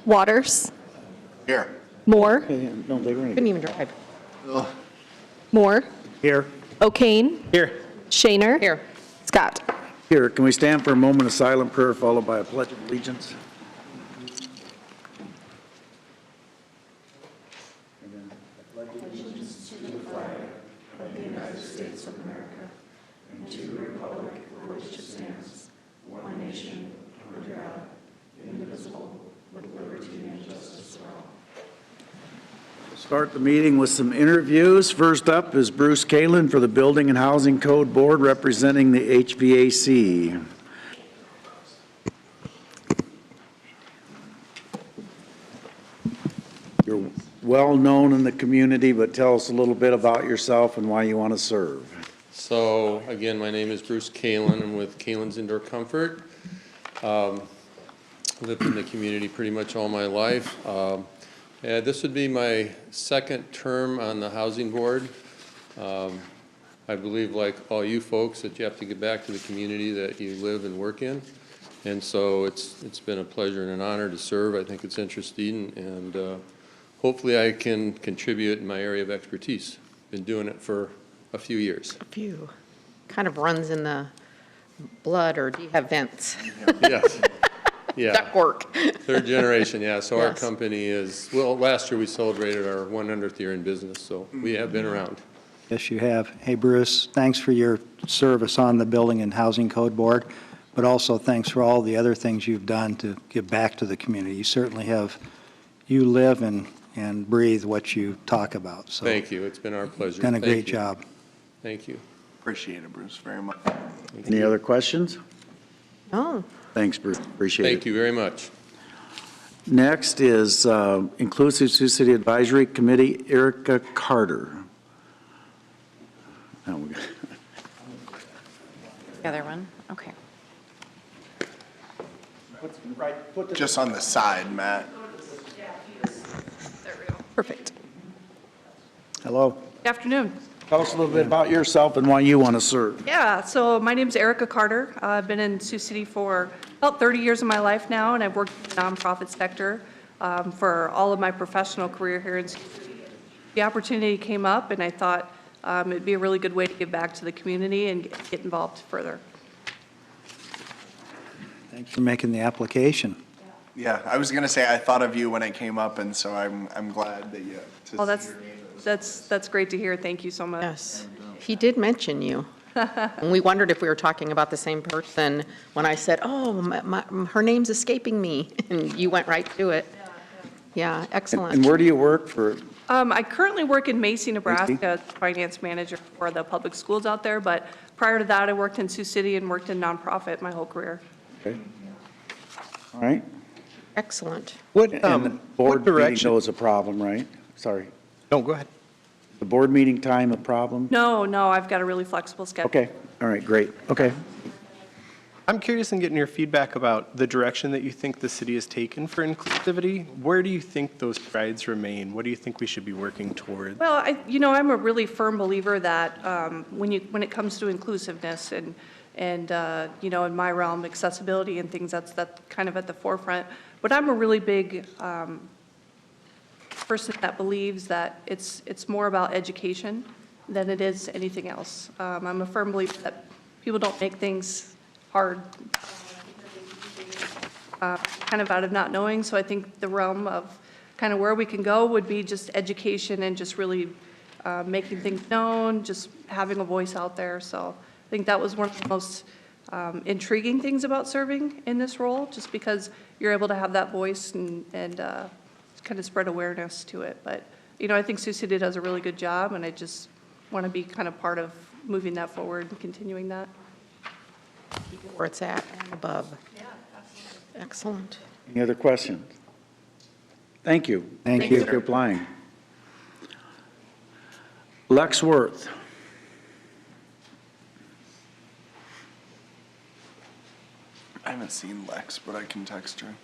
Waters. Here. Moore. No, they weren't. Couldn't even drive. Moore. Here. O'Kane. Here. Shaner. Here. Scott. Here, can we stand for a moment of silent prayer followed by a pledge of allegiance? Start the meeting with some interviews. First up is Bruce Kalin for the Building and Housing Code Board representing the HVAC. You're well known in the community, but tell us a little bit about yourself and why you want to serve. So again, my name is Bruce Kalin. I'm with Kalin's Indoor Comfort. Lived in the community pretty much all my life. Yeah, this would be my second term on the housing board. I believe, like all you folks, that you have to get back to the community that you live and work in. And so it's been a pleasure and an honor to serve. I think it's interesting, and hopefully I can contribute in my area of expertise. Been doing it for a few years. A few. Kind of runs in the blood, or do you have vents? Yes. Yeah. Ductwork. Third generation, yeah. So our Yes. company is, well, last year we celebrated our 100th year in business, so we have been around. Yes, you have. Hey, Bruce, thanks for your service on the Building and Housing Code Board, but also thanks for all the other things you've done to give back to the community. You certainly have, you live and breathe what you talk about. So Thank you. It's been our pleasure. done a Thank great you. job. Thank you. Appreciate it, Bruce, very much. Any other questions? Oh, Thanks, Bruce. Appreciate it. Thank you very much. Next is Inclusive Sioux City Advisory Committee, Erica Carter. Now we got- the other one, okay. Just on the side, Matt. Perfect. Hello. Good afternoon. Tell us a little bit about yourself and why you want to serve. Yeah, so my name's Erica Carter. I've been in Sioux City for about 30 years of my life now, and I've worked in the nonprofit sector for all of my professional career here in Sioux City. The opportunity came up, and I thought it'd be a really good way to give back to the community and get involved further. Thanks for making the application. Yeah, I was gonna say I thought of you when it came up, and so I'm glad that you. to Well, see your name. that's great to hear. Thank you so much. Yes. He did mention you. And we wondered if we were talking about the same person when I said, oh, her name's escaping me. And you went right to it. Yeah, excellent. And where do you work for? I currently work in Macy, Nebraska, as finance manager for the public schools out there, but prior to that, I worked in Sioux City and worked in nonprofit my whole career. Okay. All right. Excellent. And the board meeting though is a problem, right? Sorry. No, go ahead. The board meeting time a problem? No, I've got a really flexible schedule. Okay. All right, great. Okay. I'm curious in getting your feedback about the direction that you think the city has taken for inclusivity. Where do you think those strides remain? What do you think we should be working toward? Well, I'm a really firm believer that when it comes to inclusiveness and in my realm, accessibility and things, that's kind of at the forefront. But I'm a really big person that believes that it's more about education than it is anything else. I'm a firm believer that people don't make things hard, kind of out of not knowing. So I think the realm of kind of where we can go would be just education and just really making things known, just having a voice out there. So I think that was one of the most intriguing things about serving in this role, just because you're able to have that voice and kind of spread awareness to it. But, I think Sioux City does a really good job, and I just want to be kind of part of moving that forward and continuing that. Where it's at and above. Yeah, absolutely. Excellent. Any other questions? Thank you. Thank you. for applying. Lex Worth. I haven't seen Lex, but I can text her.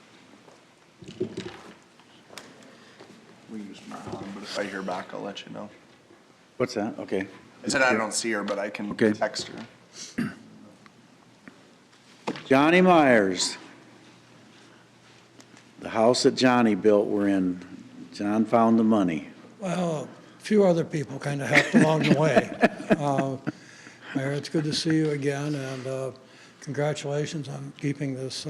We use Marlon, but if I hear back, I'll let you know. What's that? Okay. I said I don't see her, but I can Okay. text her. Johnny Myers. The house that Johnny built, we're in. John found the money. Well, a few other people kind of helped along the way. Mayor, it's good to see you again, and congratulations on keeping this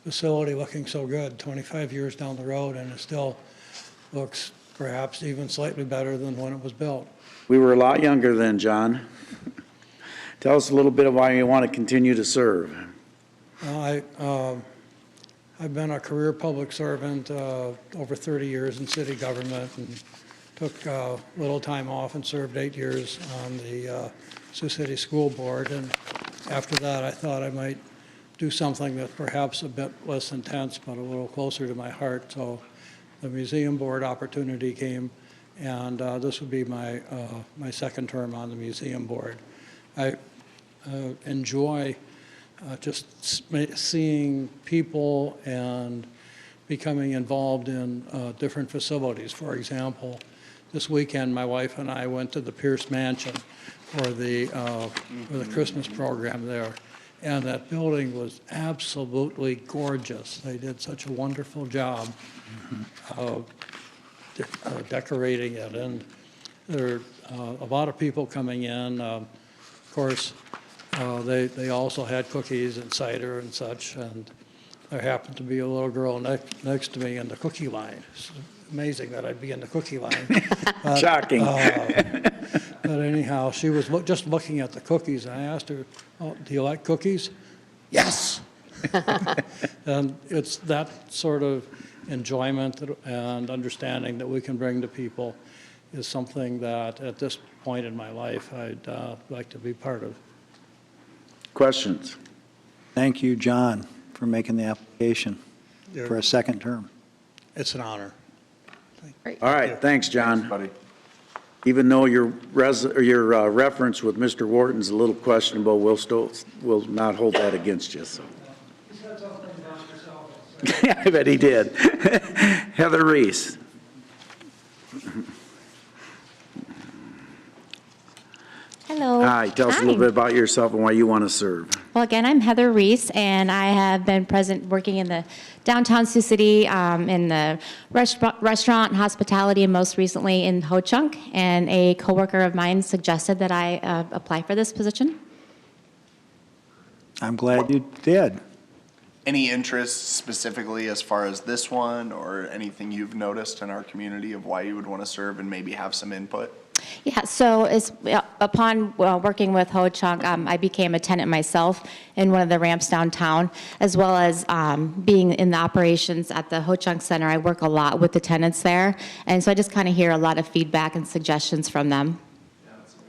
facility looking so good, 25 years down the road, and it still looks perhaps even slightly better than when it was built. We were a lot younger then, John. Tell us a little bit of why you want to continue to serve. I've been a career public servant over 30 years in city government, and took a little time off and served 8 years on the Sioux City School Board. And after that, I thought I might do something that's perhaps a bit less intense, but a little closer to my heart. So the museum board opportunity came, and this would be my second term on the museum board. I enjoy just seeing people and becoming involved in different facilities. For example, this weekend, my wife and I went to the Pierce Mansion for the Christmas program there, and that building was absolutely gorgeous. They did such a wonderful job decorating it, and there are a lot of people coming in. Of course, they also had cookies and cider and such, and there happened to be a little girl next to me in the cookie line. It's amazing that I'd be in the cookie line. But, Shocking. But anyhow, she was just looking at the cookies, and I asked her, "Oh, do you like cookies?" "Yes." And it's that sort of enjoyment and understanding that we can bring to people is something that, at this point in my life, I'd like to be part of. Questions? Thank you, John, for making the application for a second term. It's an honor. All right, thanks, John. Buddy. Even though your reference with Mr. Wharton's a little questionable, we'll not hold that against you, so. I bet he did. Heather Reese. Hello. Hi, tell us a little bit about yourself and why you want to serve. Well, again, I'm Heather Reese, and I have been present working in the downtown Sioux City in the restaurant and hospitality, and most recently in Ho Chunk. And a coworker of mine suggested that I apply for this position. I'm glad you did. Any interest specifically as far as this one or anything you've noticed in our community of why you would want to serve and maybe have some input? Yeah, so upon working with Ho Chunk, I became a tenant myself in one of the ramps downtown, as well as being in the operations at the Ho Chunk Center. I work a lot with the tenants there, and so I just kind of hear a lot of feedback and suggestions from them.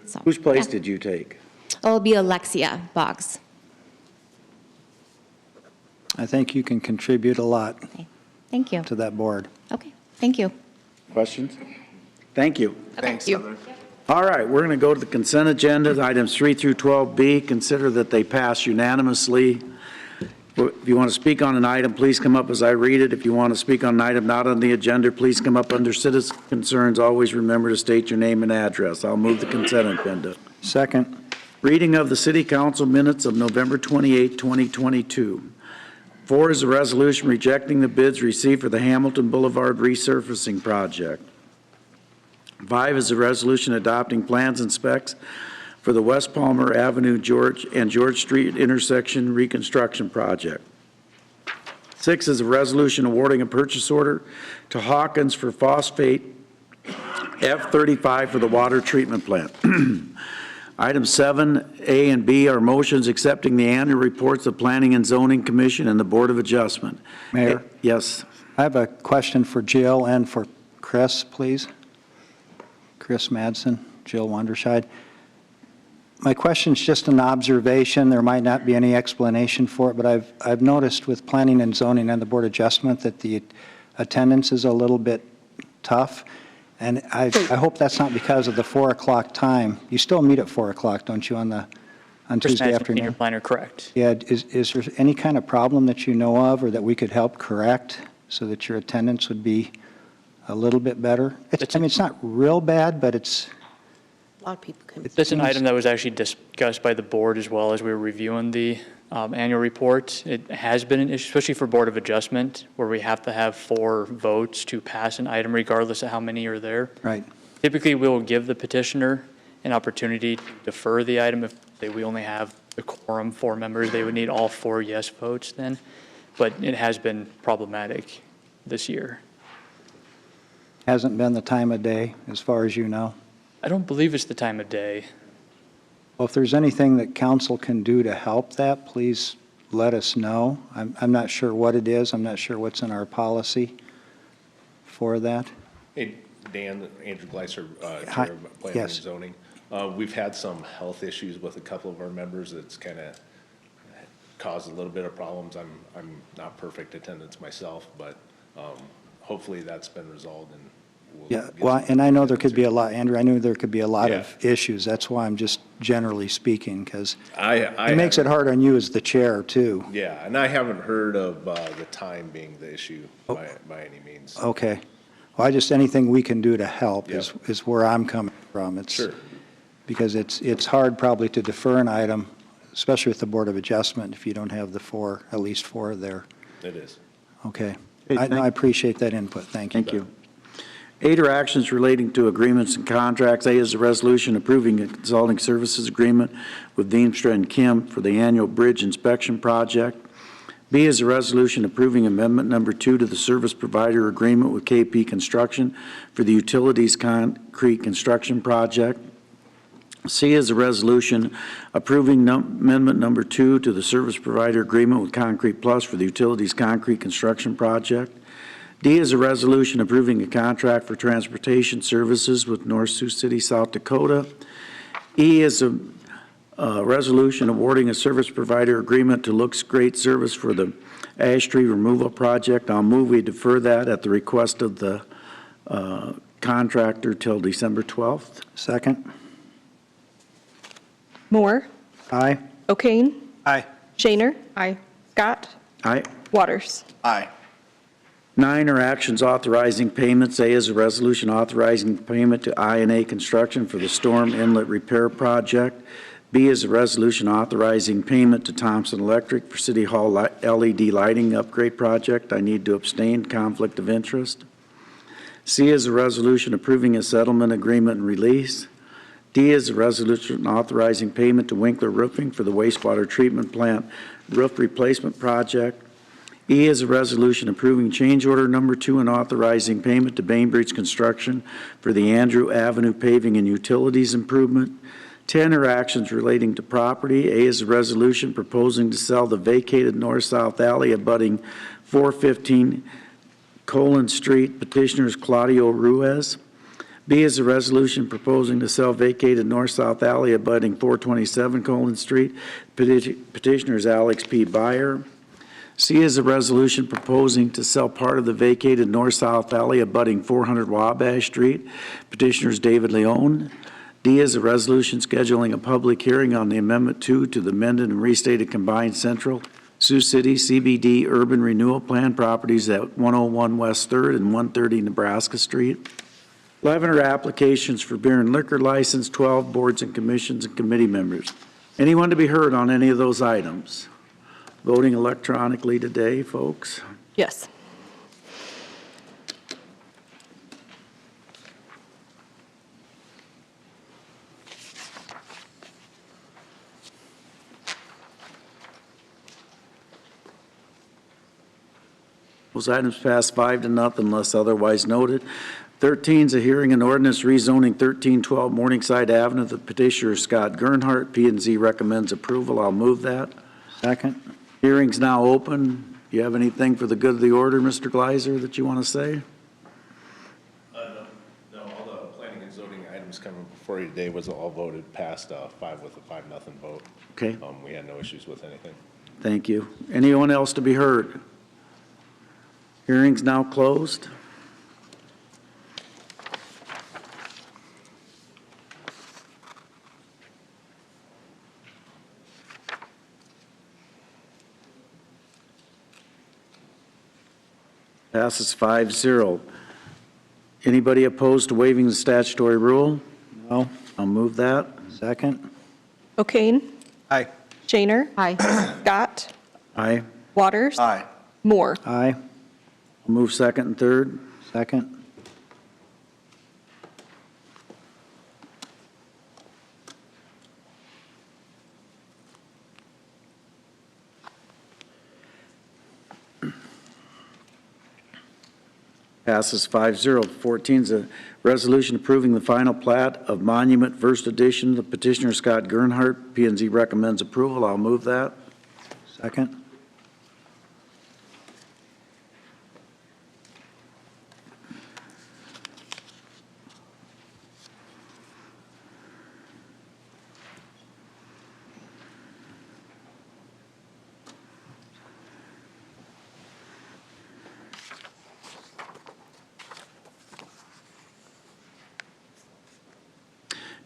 So, Whose place yeah. did you take? It'll be Alexia Boggs. I think you can contribute a lot Okay. Thank you. to that board. Okay, thank you. Questions? Thank you. Thanks, you. Heather. All right, we're going to go to the consent agenda, items 3 through 12B. Consider that they pass unanimously. If you want to speak on an item, please come up as I read it. If you want to speak on an item not on the agenda, please come up under citizen concerns. Always remember to state your name and address. I'll move the consent agenda. Second. Reading of the City Council minutes of November 28, 2022. 4 is a resolution rejecting the bids received for the Hamilton Boulevard resurfacing project. 5 is a resolution adopting plans and specs for the West Palmer Avenue George Street intersection reconstruction project. 6 is a resolution awarding a purchase order to Hawkins for phosphate F-35 for the water treatment plant. Items 7A and B are motions accepting the annual reports of Planning and Zoning Commission and the Board of Adjustment. Mayor? Yes. I have a question for Jill and for Chris, please. Chris Madsen, Jill Wonderscheid. My question's just an observation. There might not be any explanation for it, but I've noticed with Planning and Zoning and the Board of Adjustment that the attendance is a little bit tough. And I hope that's not because of the 4 o'clock time. You still meet at 4 o'clock, don't you, on Tuesday afternoon? Senior planner, correct. Yeah, is there any kind of problem that you know of or that we could help correct so that your attendance would be a little bit better? It's not real bad, but it's... A lot of people can. That's an item that was actually discussed by the board as well as we were reviewing the annual report. It has been an issue, especially for Board of Adjustment, where we have to have 4 votes to pass an item regardless of how many are there. Right. Typically, we'll give the petitioner an opportunity to defer the item if we only have the quorum, 4 members. They would need all 4 yes votes then, but it has been problematic this year. Hasn't been the time of day, as far as you know? I don't believe it's the time of day. Well, if there's anything that council can do to help that, please let us know. I'm not sure what it is. I'm not sure what's in our policy for that. Hey, Dan, Andrew Gleiser, Hi. Chair of Planning and Yes. Zoning. We've had some health issues with a couple of our members that's kind of caused a little bit of problems. I'm not perfect attendance myself, but hopefully that's been resolved and we'll Yeah, get well, some- and I know there could be a lot, Andrew, I knew there could be a lot Yeah. of issues. That's why I'm just generally speaking, because I it makes it haven't- hard on you as the chair, too. Yeah, and I haven't heard of the time being the issue Oh. by any means. Okay. Well, anything we can do to help Yep. is where I'm coming from. Sure. Because it's hard probably to defer an item, especially with the Board of Adjustment, if you don't have at least 4 there. It is. Okay. Hey, I appreciate that input. Thank you. Thank you. 8 are actions relating to agreements and contracts. A is a resolution approving a consulting services agreement with Deemstra and Kim for the annual bridge inspection project. B is a resolution approving amendment number 2 to the service provider agreement with KP Construction for the utilities concrete construction project. C is a resolution approving amendment number 2 to the service provider agreement with Concrete Plus for the utilities concrete construction project. D is a resolution approving a contract for transportation services with North Sioux City, South Dakota. E is a resolution awarding a service provider agreement to Looks Great Service for the ash tree removal project. I'll move we defer that at the request of the contractor till December 12th. Second? Moore, Aye. O'Kane, Aye. Shaner, Aye. Scott, Aye. Waters. Aye. 9 are actions authorizing payments. A is a resolution authorizing payment to I&A Construction for the storm inlet repair project. B is a resolution authorizing payment to Thompson Electric for City Hall LED lighting upgrade project. I need to abstain, conflict of interest. C is a resolution approving a settlement agreement and release. D is a resolution authorizing payment to Winkler Roofing for the wastewater treatment plant roof replacement project. E is a resolution approving change order number 2 and authorizing payment to Bainbridge Construction for the Andrew Avenue paving and utilities improvement. 10 are actions relating to property. A is a resolution proposing to sell the vacated north-south alley abutting 415 Colon Street, petitioners Claudio Ruiz. B is a resolution proposing to sell vacated north-south alley abutting 427 Colon Street, petitioners Alex P. Byer. C is a resolution proposing to sell part of the vacated north-south alley abutting 400 Wabash Street, petitioners David Leone. D is a resolution scheduling a public hearing on the Amendment 2 to the amended and restated combined Central Sioux City CBD Urban Renewal Plan properties at 101 West 3rd and 130 Nebraska Street. 11 are applications for beer and liquor license, 12 boards and commissions and committee members. Anyone to be heard on any of those items? Voting electronically today, folks. Yes. Those items pass 5-0 unless otherwise noted. 13 is a hearing and ordinance rezoning 1312 Morningside Avenue. The petitioner Scott Gernhardt. P&Z recommends approval. I'll move that. Second? Hearing's now open. Do you have anything for the good of the order, Mr. Gleiser, that you want to say? No, all the planning and zoning items coming before you today was all voted past 5 with a 5-0 vote. Okay, We had no issues with anything. thank you. Anyone else to be heard? Hearing's now closed. Passes 5-0. Anybody opposed to waiving the statutory rule? No. I'll move that. Second? O'Kane, Aye. Shaner. Aye. Scott. Aye. Waters. Aye. Moore. Aye. I'll move second and third. Second. Passes 5-0. 14 is a resolution approving the final plat of Monument First Edition. The petitioner Scott Gernhardt. P and Z recommends approval. I'll move that. Second.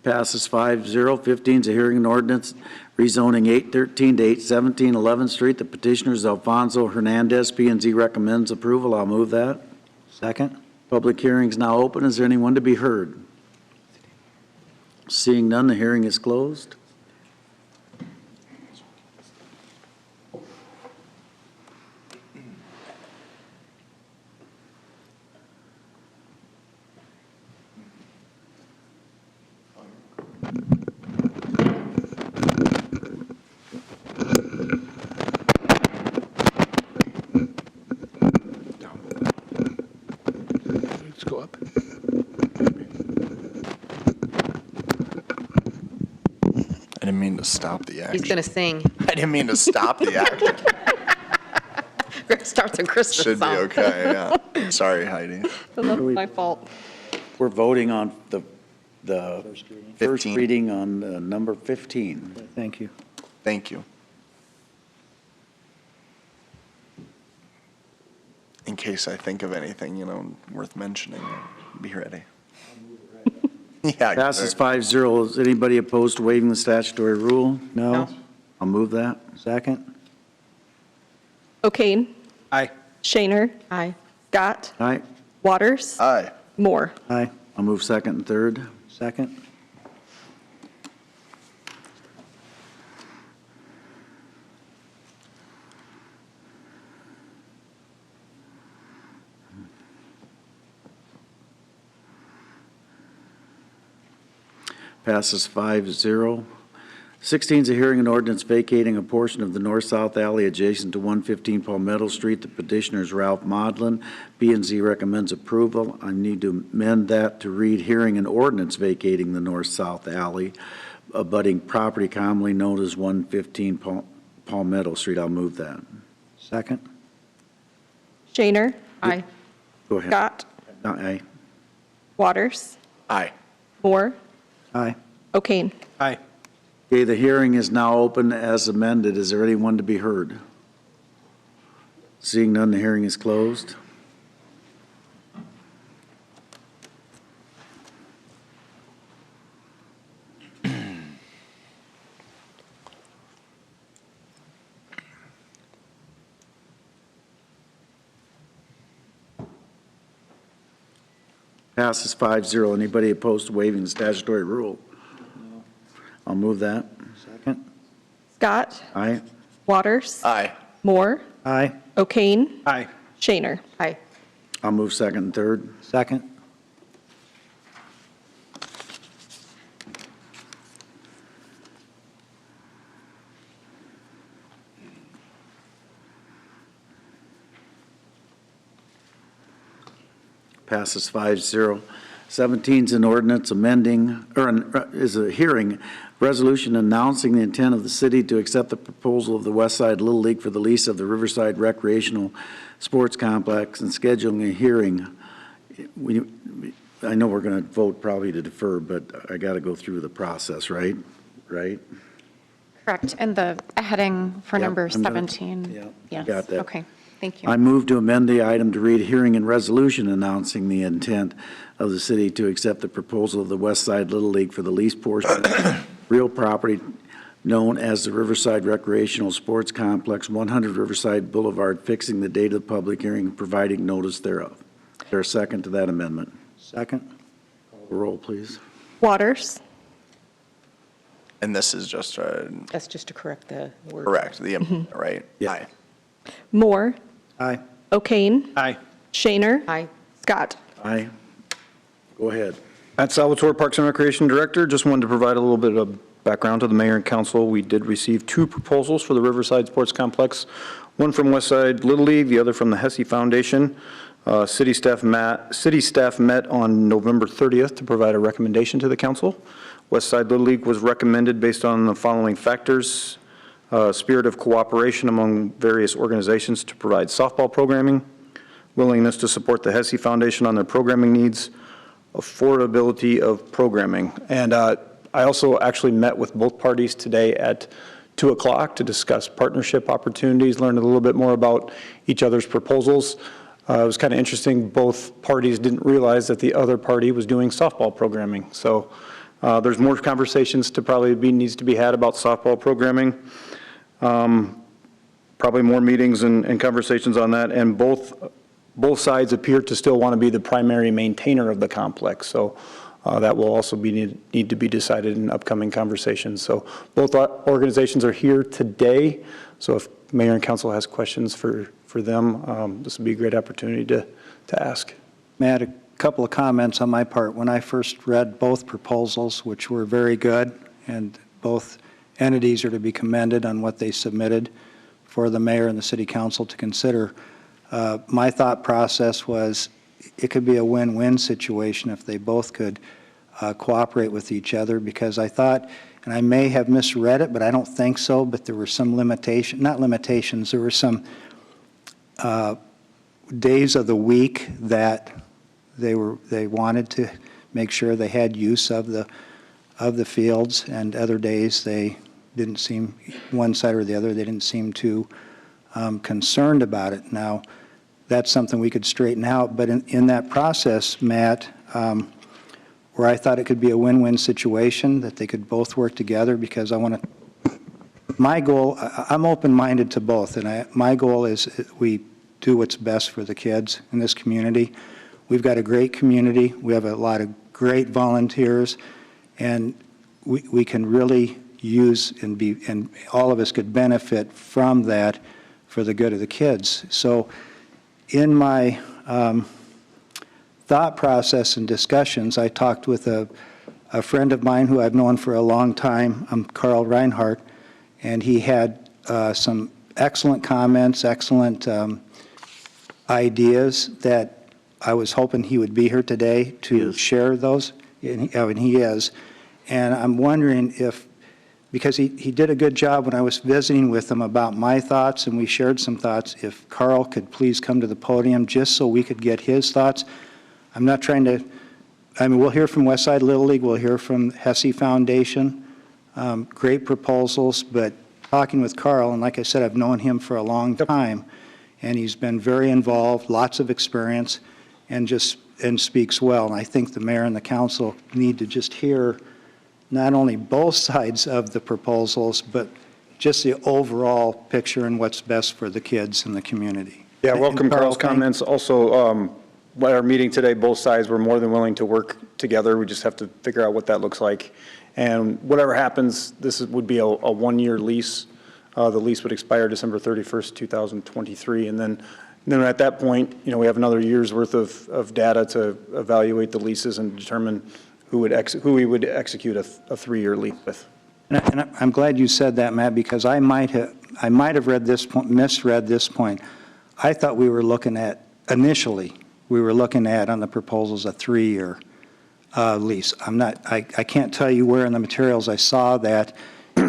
Passes 5-0. 15 is a hearing and ordinance rezoning 813 to 817 11th Street. The petitioner is Alfonso Hernandez. P and Z recommends approval. I'll move that. Second. Public hearing is now open. Is there anyone to be heard? Seeing none, the hearing is closed. Let's go up. I didn't mean to stop the He's action. going to sing. I didn't mean to stop the action. Starts a Christmas Should be song. okay, yeah. Sorry, Heidi. That's my fault. We're voting on the first 15. reading on number 15. Thank you. Thank you. In case I think of anything, worth mentioning, be ready. Yeah. Passes 5-0. Is anybody opposed to waiving the statutory rule? No. I'll move that. Second. O'Kane. Aye. Shaner. Aye. Scott. Aye. Waters. Aye. Moore. Aye. I'll move second and third. Second. Passes 5-0. 16 is a hearing and ordinance vacating a portion of the north-south alley adjacent to 115 Palmetto Street. The petitioner is Ralph Modlin. P and Z recommends approval. I need to amend that to read hearing and ordinance vacating the north-south alley abutting property commonly known as 115 Palmetto Street. I'll move that. Second. Shaner. Aye. Go ahead. Scott. Aye. Waters. Aye. Moore. Aye. O'Kane. Aye. Okay, the hearing is now open as amended. Is there anyone to be heard? Seeing none, the hearing is closed. Passes 5-0. Anybody opposed to waiving the statutory rule? No. I'll move that. Second. Scott. Aye. Waters. Aye. Moore. Aye. O'Kane. Aye. Shaner. Aye. I'll move second and third. Second. Passes 5-0. 17 is an ordinance amending, is a hearing, resolution announcing the intent of the city to accept the proposal of the West Side Little League for the lease of the Riverside Recreational Sports Complex and scheduling a hearing. I know we're going to vote probably to defer, but I got to go through the process, right? Right? Correct, and the heading for Yep, number I'm gonna- 17. yeah, I Yes, got that. okay, thank you. I move to amend the item to read hearing and resolution announcing the intent of the city to accept the proposal of the West Side Little League for the lease portion of real property known as the Riverside Recreational Sports Complex, 100 Riverside Boulevard, fixing the date of the public hearing and providing notice thereof. Is there a second to that amendment? Second. Roll, please. Waters. And this is just a, That's just to correct the word. correct, the, right? Yeah. Aye. Moore, Aye. O'Kane, Aye. Shaner, Aye. Scott. Aye. Go ahead. Matt Salvatore, Parks and Recreation Director. Just wanted to provide a little bit of background to the mayor and council. We did receive 2 proposals for the Riverside Sports Complex, one from Westside Little League, the other from the Hesse Foundation. City staff met on November 30th to provide a recommendation to the council. Westside Little League was recommended based on the following factors: spirit of cooperation among various organizations to provide softball programming, willingness to support the Hesse Foundation on their programming needs, affordability of programming. And I also actually met with both parties today at 2 o'clock to discuss partnership opportunities, learn a little bit more about each other's proposals. It was kind of interesting. Both parties didn't realize that the other party was doing softball programming. So there's more conversations to probably needs to be had about softball programming. Probably more meetings and conversations on that. And both sides appear to still want to be the primary maintainer of the complex. So that will also need to be decided in upcoming conversations. So both organizations are here today. So if mayor and council has questions for them, this would be a great opportunity to ask. Matt, a couple of comments on my part. When I first read both proposals, which were very good, and both entities are to be commended on what they submitted for the mayor and the city council to consider, my thought process was it could be a win-win situation if they both could cooperate with each other, because I thought, and I may have misread it, but I don't think so, but there were some not limitations, there were some days of the week that they wanted to make sure they had use of the fields, and other days they didn't seem, one side or the other, they didn't seem too concerned about it. Now, that's something we could straighten out, but in that process, Matt, where I thought it could be a win-win situation, that they could both work together, because I want to, my goal, I'm open-minded to both, and my goal is we do what's best for the kids in this community. We've got a great community. We have a lot of great volunteers, and we can really use and all of us could benefit from that for the good of the kids. So in my thought process and discussions, I talked with a friend of mine who I've known for a long time, Carl Reinhardt, and he had some excellent comments, excellent ideas that I was hoping he would be here today to share those, and he is. And I'm wondering if, because he did a good job when I was visiting with him about my thoughts, and we shared some thoughts, if Carl could please come to the podium just so we could get his thoughts. I'm not trying to, I mean, we'll hear from Westside Little League, we'll hear from Hesse Foundation, great proposals, but talking with Carl, and like I said, I've known him for a long time, and he's been very involved, lots of experience, and speaks well. And I think the mayor and the council need to just hear not only both sides of the proposals, but just the overall picture and what's best for the kids in the community. Yeah, welcome Carl's comments. Also, at our meeting today, both sides were more than willing to work together. We just have to figure out what that looks like. And whatever happens, this would be a one-year lease. The lease would expire December 31st, 2023. And then at that point, you know, we have another year's worth of data to evaluate the leases and determine who we would execute a 3-year lease with. And I'm glad you said that, Matt, because I might have read this point, misread this point. I thought we were looking at, initially, we were looking at on the proposals a 3-year lease. I can't tell you where in the materials I saw that.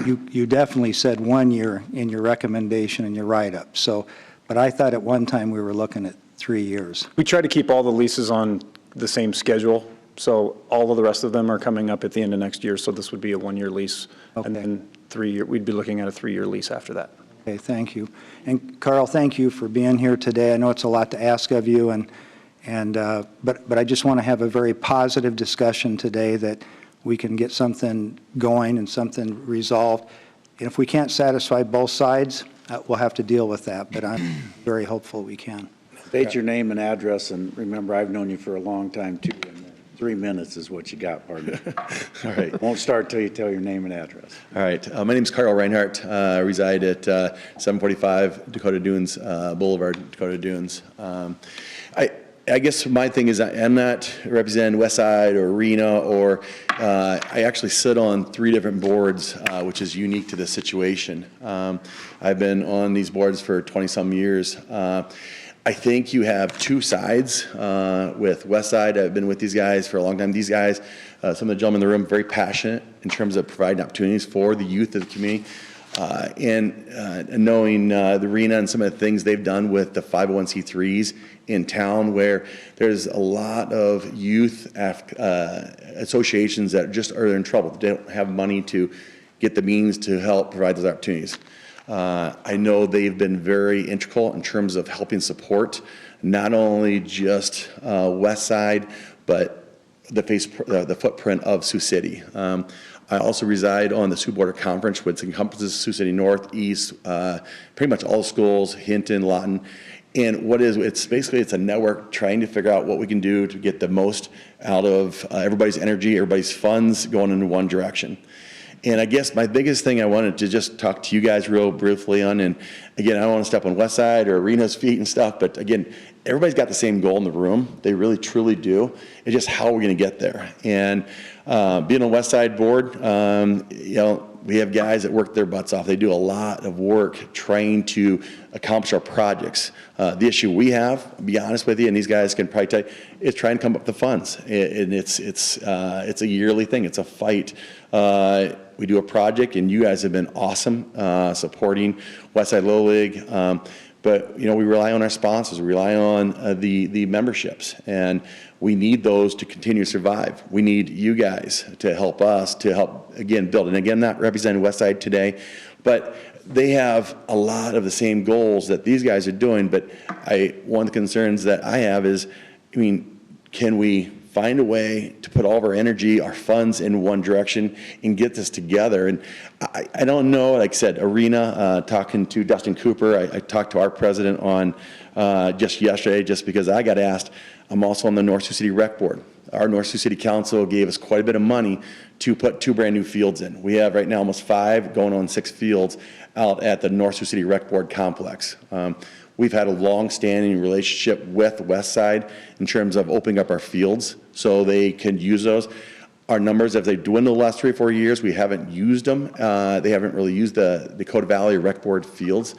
You definitely said 1 year in your recommendation and your write-up. So, but I thought at one time we were looking at 3 years. We try to keep all the leases on the same schedule. So all of the rest of them are coming up at the end of next year. So this would be a 1-year lease. Okay. And then 3 year, we'd be looking at a 3-year lease after that. Okay, thank you. And Carl, thank you for being here today. I know it's a lot to ask of you, but I just want to have a very positive discussion today that we can get something going and something resolved. And if we can't satisfy both sides, we'll have to deal with that, but I'm very hopeful we can. State your name and address, and remember, I've known you for a long time, too, and 3 minutes is what you got, pardon me. All right. Won't start till you tell your name and address. All right. My name's Carl Reinhardt. I reside at 745 Dakota Dunes Boulevard, Dakota Dunes. I guess my thing is I'm not representing Westside or Arena, or I actually sit on 3 different boards, which is unique to this situation. I've been on these boards for 20-some years. I think you have 2 sides with Westside. I've been with these guys for a long time. These guys, some of the gentlemen in the room, very passionate in terms of providing opportunities for the youth of the community. And knowing the Arena and some of the things they've done with the 501c3s in town, where there's a lot of youth associations that just are in trouble. They don't have money to get the means to help provide those opportunities. I know they've been very integral in terms of helping support not only just West Side, but the footprint of Sioux City. I also reside on the Sioux Border Conference, which encompasses Sioux City North, East, pretty much all the schools, Hinton, Lawton. And it's a network trying to figure out what we can do to get the most out of everybody's energy, everybody's funds going in one direction. And I guess my biggest thing I wanted to just talk to you guys real briefly on, and again, I don't want to step on West Side or Arena's feet and stuff, but again, everybody's got the same goal in the room. They really, truly do. It's just how we're going to get there. And being on West Side board, we have guys that work their butts off. They do a lot of work trying to accomplish our projects. The issue we have, I'll be honest with you, and these guys can probably tell you, is trying to come up with the funds. And it's a yearly thing. It's a fight. We do a project, and you guys have been awesome supporting Westside Little League. But we rely on our sponsors. We rely on the memberships, and we need those to continue to survive. We need you guys to help us to help again build. And again, not representing Westside today, but they have a lot of the same goals that these guys are doing. But one of the concerns that I have is, can we find a way to put all of our energy, our funds in one direction and get this together? And I don't know, like I said, Arena, talking to Dustin Cooper, I talked to our president on just yesterday, just because I got asked. I'm also on the North Sioux City Rec Board. Our North Sioux City Council gave us quite a bit of money to put 2 brand new fields in. We have right now almost 5, going on 6 fields out at the North Sioux City Rec Board complex. We've had a long-standing relationship with Westside in terms of opening up our fields so they can use those. Our numbers, as they've dwindled the last 3 or 4 years, we haven't used them. They haven't really used the Dakota Valley Rec Board fields.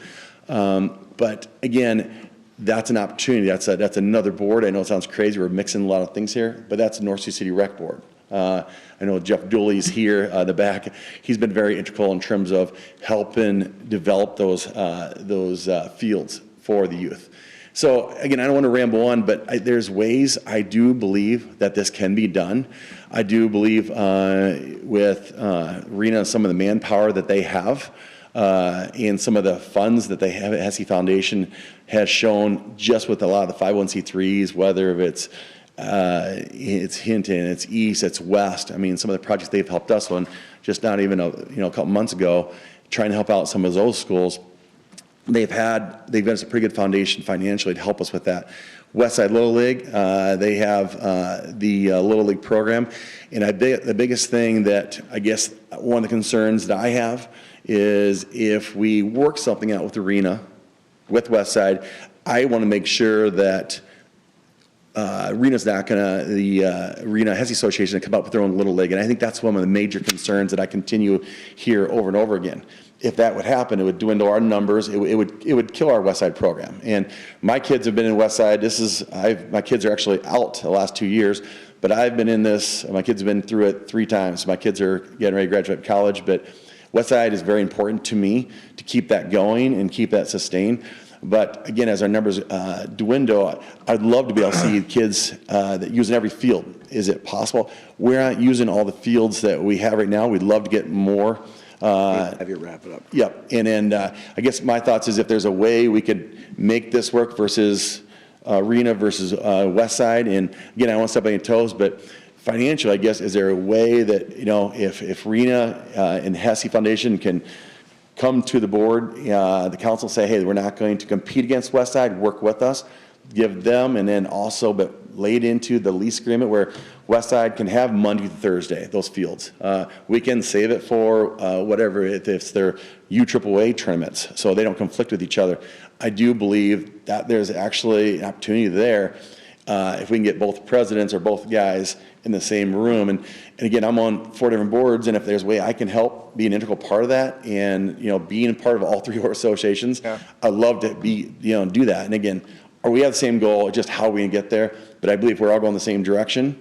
But again, that's an opportunity. That's another board. I know it sounds crazy. We're mixing a lot of things here, but that's North Sioux City Rec Board. I know Jeff Dooley's here in the back. He's been very integral in terms of helping develop those fields for the youth. So again, I don't want to ramble on, but there's ways I do believe that this can be done. I do believe with Arena and some of the manpower that they have, and some of the funds that they have at HESI Foundation has shown, just with a lot of the 501c3s, whether it's Hinton, it's East, it's West. Some of the projects they've helped us on, just not even a couple months ago, trying to help out some of those schools. They've given us a pretty good foundation financially to help us with that. Westside Little League, they have the Little League program, and the biggest thing that I guess one of the concerns that I have is if we work something out with Arena, with Westside, I want to make sure that Arena's not going to, the Arena HESI Association, come up with their own Little League, and I think that's one of the major concerns that I continue here over and over again. If that would happen, it would dwindle our numbers. It would kill our Westside program. And my kids have been in Westside. My kids are actually out the last 2 years, but I've been in this. My kids have been through it 3 times. My kids are getting ready to graduate college, but Westside is very important to me to keep that going and keep that sustained. But again, as our numbers dwindle, I'd love to be able to see kids that using every field. Is it possible? We're not using all the fields that we have right now. We'd love to get more. Have you wrap it up? Yep. And then I guess my thoughts is if there's a way we could make this work versus Arena versus Westside. And again, I don't want to step on your toes, but financially, I guess, is there a way that, if Arena and HESI Foundation can come to the board, the council say, hey, we're not going to compete against Westside, work with us, give them, and then also, but laid into the lease agreement where Westside can have Monday through Thursday, those fields. We can save it for whatever, if it's their UAAA tournaments, so they don't conflict with each other. I do believe that there's actually an opportunity there if we can get both presidents or both guys in the same room. And again, I'm on 4 different boards, and if there's a way I can help be an integral part of that and, being part of all 3 associations, I'd love to do that. And again, we have the same goal, just how we can get there. But I believe we're all going the same direction.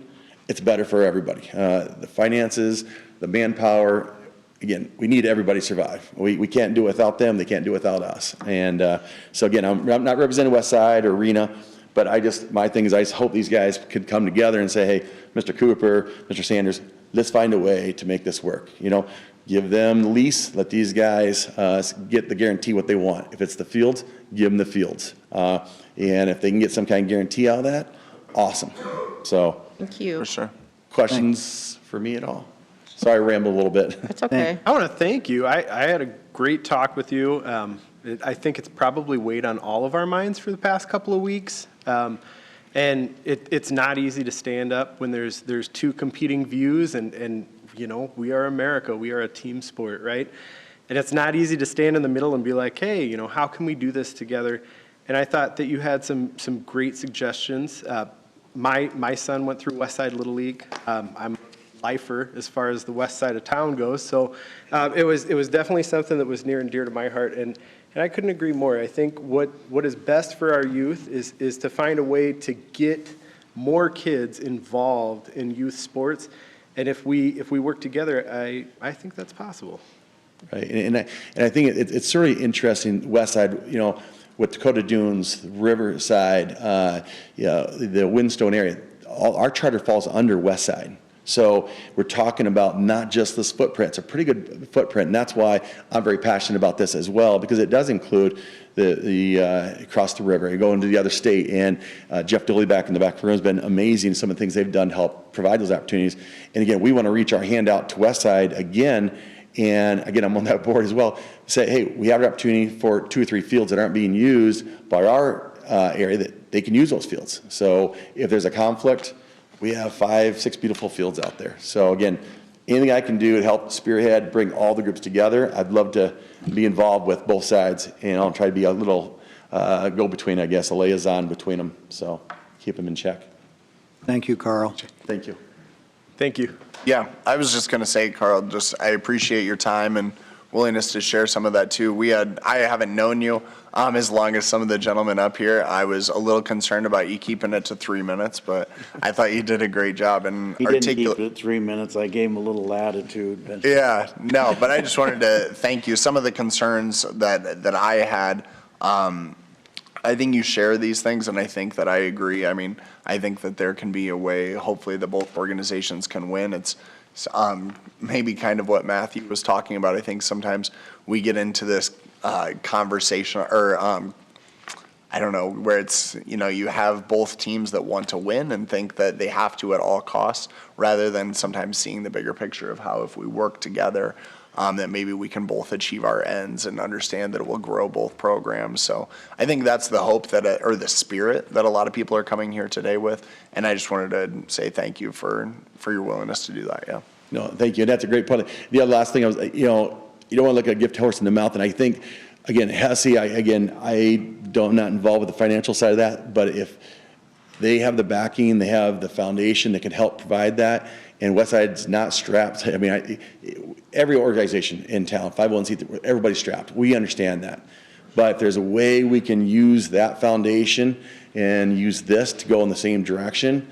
It's better for everybody. The finances, the manpower, again, we need everybody to survive. We can't do it without them. They can't do it without us. And so again, I'm not representing Westside or Arena, but my thing is I just hope these guys could come together and say, hey, Mr. Cooper, Mr. Sanders, let's find a way to make this work. Give them the lease, let these guys get the guarantee what they want. If it's the fields, give them the fields. And if they can get some kind of guarantee out of that, awesome. So. Thank you. For sure. Questions for me at all? Sorry, I rambled a little bit. That's okay. I want to thank you. I had a great talk with you. I think it's probably weighed on all of our minds for the past couple of weeks. And it's not easy to stand up when there's 2 competing views and we are America. We are a team sport, right? And it's not easy to stand in the middle and be like, hey, how can we do this together? And I thought that you had some great suggestions. My son went through Westside Little League. I'm a lifer as far as the west side of town goes. So it was definitely something that was near and dear to my heart. And I couldn't agree more. I think what is best for our youth is to find a way to get more kids involved in youth sports. And if we work together, I think that's possible. Right, and I think it's sort of interesting, Westside, with Dakota Dunes, Riverside, the Windstone area, our charter falls under Westside. So we're talking about not just this footprint. It's a pretty good footprint, and that's why I'm very passionate about this as well, because it does include the across the river, go into the other state. And Jeff Dooley back in the back room has been amazing, some of the things they've done to help provide those opportunities. And again, we want to reach our hand out to Westside again. And again, I'm on that board as well. Say, hey, we have an opportunity for 2 or 3 fields that aren't being used by our area that they can use those fields. So if there's a conflict, we have 5, 6 beautiful fields out there. So again, anything I can do to help spearhead, bring all the groups together, I'd love to be involved with both sides, and I'll try to be a little go-between, I guess, a liaison between them. So keep them in check. Thank you, Carl. Thank you. Thank you. Yeah, I was just going to say, Carl, I appreciate your time and willingness to share some of that too. I haven't known you as long as some of the gentlemen up here. I was a little concerned about you keeping it to 3 minutes, but I thought you did a great job. And He didn't keep it at 3 minutes. I gave him a little latitude. But. Yeah, no, but I just wanted to thank you. Some of the concerns that I had, I think you share these things, and I think that I agree. I mean, I think that there can be a way, hopefully, that both organizations can win. It's maybe kind of what Matthew was talking about. I think sometimes we get into this conversation, or I don't know, where it's, you have both teams that want to win and think that they have to at all costs, rather than sometimes seeing the bigger picture of how if we work together, that maybe we can both achieve our ends and understand that it will grow both programs. So I think that's the hope or the spirit that a lot of people are coming here today with. And I just wanted to say thank you for your willingness to do that. Yeah. No, thank you. That's a great point. The other last thing you don't want to look a gift horse in the mouth. And I think, again, HESI, I'm not involved with the financial side of that, but if they have the backing, they have the foundation that can help provide that, and Westside's not strapped. I mean, every organization in town, 501c3, everybody's strapped. We understand that. But if there's a way we can use that foundation and use this to go in the same direction,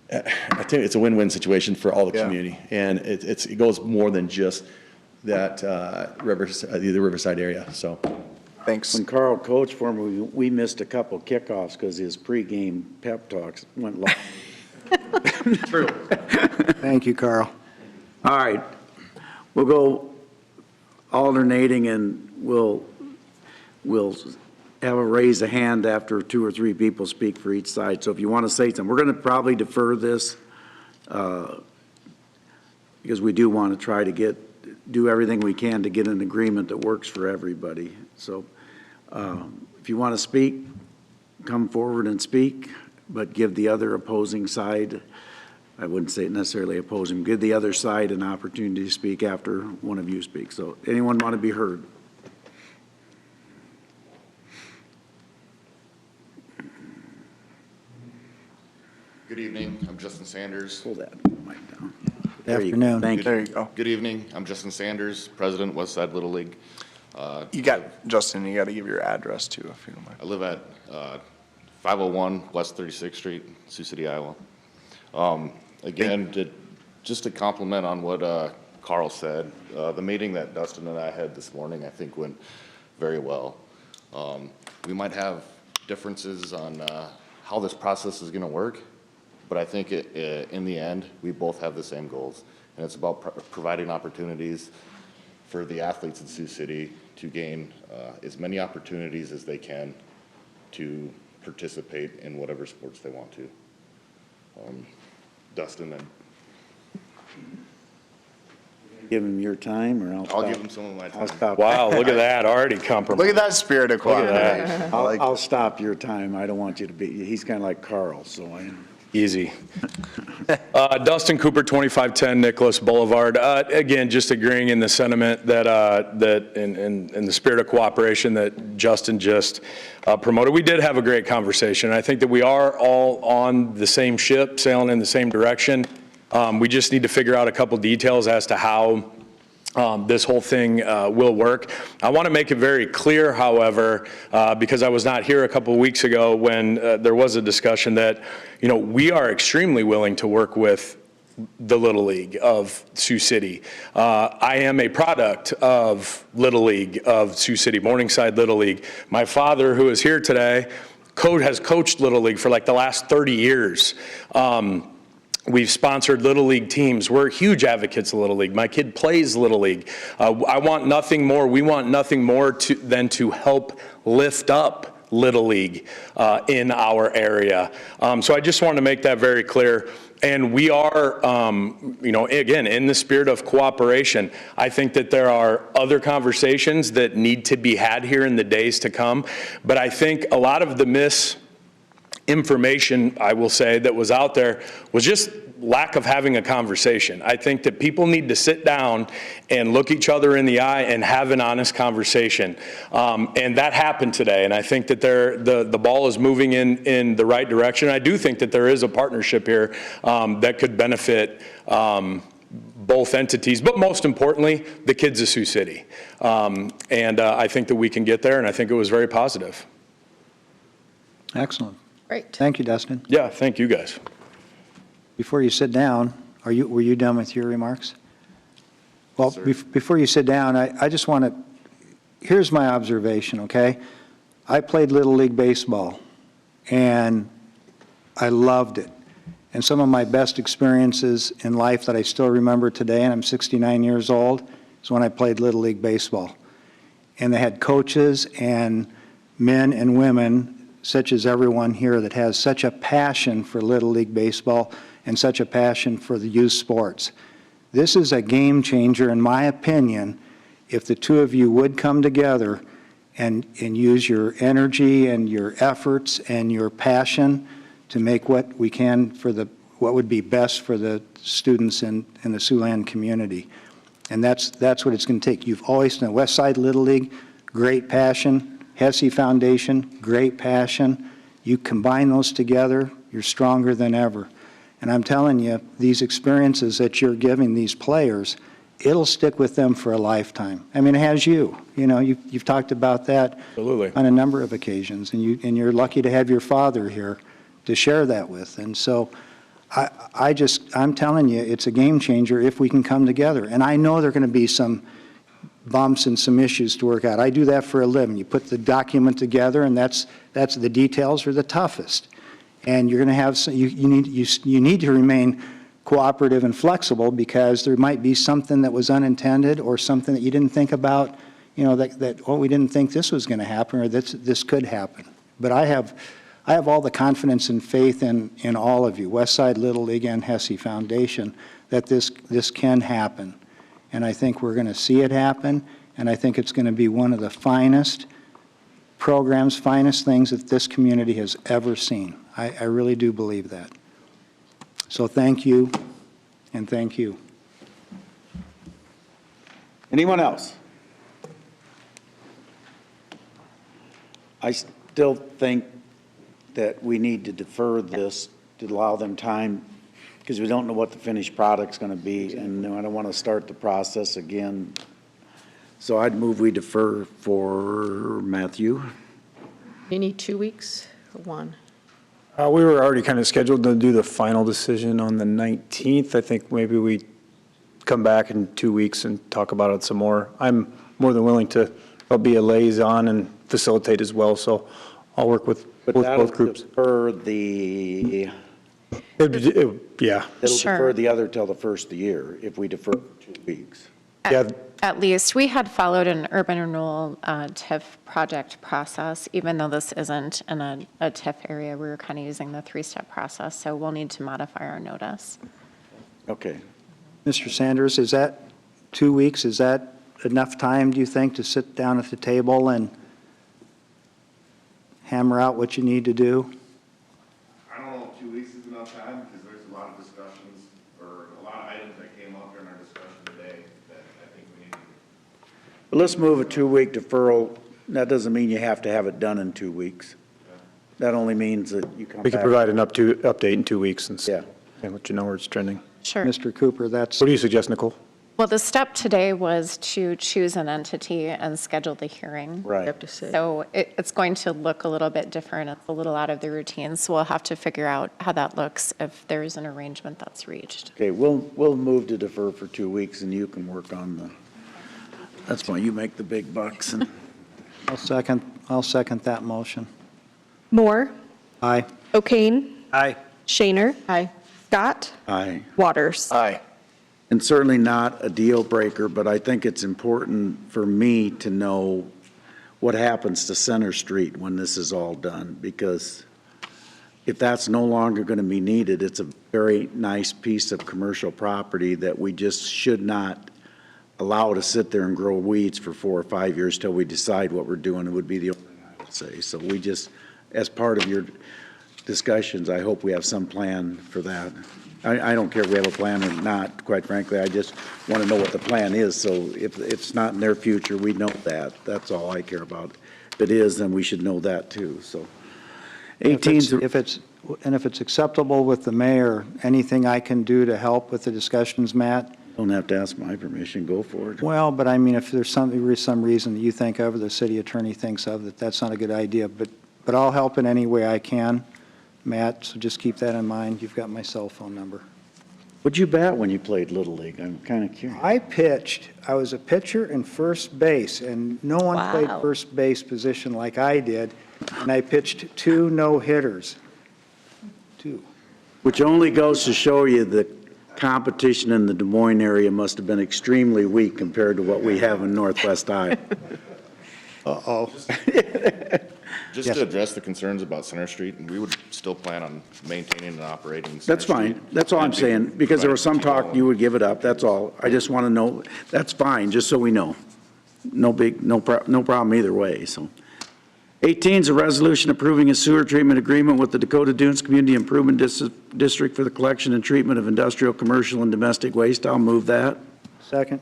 I think it's a win-win situation for all the community. And it goes more than just that the Riverside area. So, thanks. When Carl coached for me, we missed a couple kickoffs because his pregame pep talks went long. True. Thank you, Carl. All right, we'll go alternating, and we'll have a raise a hand after 2 or 3 people speak for each side. So if you want to say something, we're going to probably defer this because we do want to try to do everything we can to get an agreement that works for everybody. So if you want to speak, come forward and speak. but give the other opposing side, I wouldn't say necessarily opposing, give the other side an opportunity to speak after one of you speaks. So anyone want to be heard? Good evening, I'm Justin Sanders. Pull that mic down. Good afternoon. Thank you. There you go. Good evening, I'm Justin Sanders, President, Westside Little League. Justin, you got to give your address too, if you don't mind. I live at 501 West 36th Street, Sioux City, Iowa. Again, just to compliment on what Carl said, the meeting that Dustin and I had this morning, I think went very well. We might have differences on how this process is going to work, but I think in the end, we both have the same goals, and it's about providing opportunities for the athletes in Sioux City to gain as many opportunities as they can to participate in whatever sports they want to. Dustin, and Give him your time, or I'll I'll give him some of my time. stop. Wow, look at that, already compromised. Look at that spirit of cooperation. I'll stop your time. I don't want you to be, he's kind of like Carl, so I. Easy. Dustin Cooper, 2510 Nicholas Boulevard. Again, just agreeing in the sentiment that, in the spirit of cooperation that Justin just promoted. We did have a great conversation. I think that we are all on the same ship, sailing in the same direction. We just need to figure out a couple details as to how this whole thing will work. I want to make it very clear, however, because I was not here a couple of weeks ago when there was a discussion that, we are extremely willing to work with the Little League of Sioux City. I am a product of Little League of Sioux City, Morningside Little League. My father, who is here today, has coached Little League for like the last 30 years. We've sponsored Little League teams. We're huge advocates of Little League. My kid plays Little League. I want nothing more. We want nothing more than to help lift up Little League in our area. So I just wanted to make that very clear. And we are, again, in the spirit of cooperation. I think that there are other conversations that need to be had here in the days to come. But I think a lot of the misinformation, I will say, that was out there was just lack of having a conversation. I think that people need to sit down and look each other in the eye and have an honest conversation. And that happened today. And I think that the ball is moving in the right direction. I do think that there is a partnership here that could benefit both entities, but most importantly, the kids of Sioux City. And I think that we can get there, and I think it was very positive. Excellent. Great. Thank you, Dustin. Yeah, thank you guys. Before you sit down, were you done with your remarks? Well, before you sit down, I just want to, here's my observation, okay? I played Little League Baseball, and I loved it. And some of my best experiences in life that I still remember today, and I'm 69 years old, is when I played Little League Baseball. And they had coaches and men and women, such as everyone here, that has such a passion for Little League Baseball and such a passion for the youth sports. This is a game changer, in my opinion, if the two of you would come together and use your energy and your efforts and your passion to make what we can for what would be best for the students in the Siouxland community. And that's what it's going to take. You've always done Westside Little League, great passion. Hesse Foundation, great passion. You combine those together, you're stronger than ever. And I'm telling you, these experiences that you're giving these players, it'll stick with them for a lifetime. I mean, it has you. You've talked about that Absolutely. On a number of occasions, and you're lucky to have your father here to share that with. And so I'm telling you, it's a game changer if we can come together. And I know there are going to be some bumps and some issues to work out. I do that for a living. You put the document together, and that's the details are the toughest. And you're going to have some, you need to remain cooperative and flexible, because there might be something that was unintended or something that you didn't think about, we didn't think this was going to happen, or this could happen. But I have all the confidence and faith in all of you, Westside Little League and Hesse Foundation, that this can happen. And I think we're going to see it happen, and I think it's going to be one of the finest programs, finest things that this community has ever seen. I really do believe that. So thank you, and thank you. Anyone else? I still think that we need to defer this to allow them time, because we don't know what the finished product's going to be, and I don't want to start the process again. So I'd move we defer for Matthew. You need 2 weeks or one? We were already kind of scheduled to do the final decision on the 19th. I think maybe we come back in 2 weeks and talk about it some more. I'm more than willing to, I'll be a liaison and facilitate as well, so I'll work with both groups. Defer the, Yeah. it'll Sure. defer the other till the first of the year if we defer for 2 weeks. Yeah. At least, we had followed an urban renewal TIF project process, even though this isn't in a TIF area, we were kind of using the 3-step process, so we'll need to modify our notice. Okay. Mr. Sanders, is that 2 weeks? Is that enough time, do you think, to sit down at the table and hammer out what you need to do? I don't know if 2 weeks is enough time, because there's a lot of discussions, or a lot of items that came up during our discussion today that I think we need to. But let's move a 2-week deferral. That doesn't mean you have to have it done in 2 weeks. That only means that you come back. We can provide an update in 2 weeks and Yeah. and let you know where it's trending. Sure. Mr. Cooper, that's, What do you suggest, Nicole? Well, the step today was to choose an entity and schedule the hearing. Right. Have to say. So it's going to look a little bit different. It's a little out of the routine, so we'll have to figure out how that looks if there's an arrangement that's reached. Okay, we'll move to defer for 2 weeks, and you can work on the, that's fine, you make the big bucks. And I'll second that motion. Moore, Aye. O'Kane, Aye. Shaner, Aye. Scott, Aye. Waters. Aye. And certainly not a deal breaker, but I think it's important for me to know what happens to Center Street when this is all done, because if that's no longer going to be needed, it's a very nice piece of commercial property that we just should not allow to sit there and grow weeds for 4 or 5 years till we decide what we're doing. It would be the only thing I would say. So we just, as part of your discussions, I hope we have some plan for that. I don't care if we have a plan or not, quite frankly. I just want to know what the plan is, so if it's not in their future, we know that. That's all I care about. If it is, then we should know that too, so. 18's, If it's acceptable with the mayor, anything I can do to help with the discussions, Matt? don't have to ask my permission, go for it. Well, but I mean, if there's some reason that you think of, or the city attorney thinks of, that that's not a good idea, but I'll help in any way I can, Matt, so just keep that in mind. You've got my cell phone number. What'd you bat when you played Little League? I'm kind of curious. I was a pitcher and first base, and no one played Wow. first base position like I did, and I pitched 2 no-hitters. 2. Which only goes to show you the competition in the Des Moines area must have been extremely weak compared to what we have in Northwest Iowa. Uh-oh. Just Yes. to address the concerns about Center Street, and we would still plan on maintaining and operating Center That's fine. Street. That's all I'm And saying, because there was some keep talk going. you would give it up, that's all. I just want to know, that's fine, just so we know. No problem either way, so. 18 is a resolution approving a sewer treatment agreement with the Dakota Dunes Community Improvement District for the collection and treatment of industrial, commercial, and domestic waste. I'll move that. Second.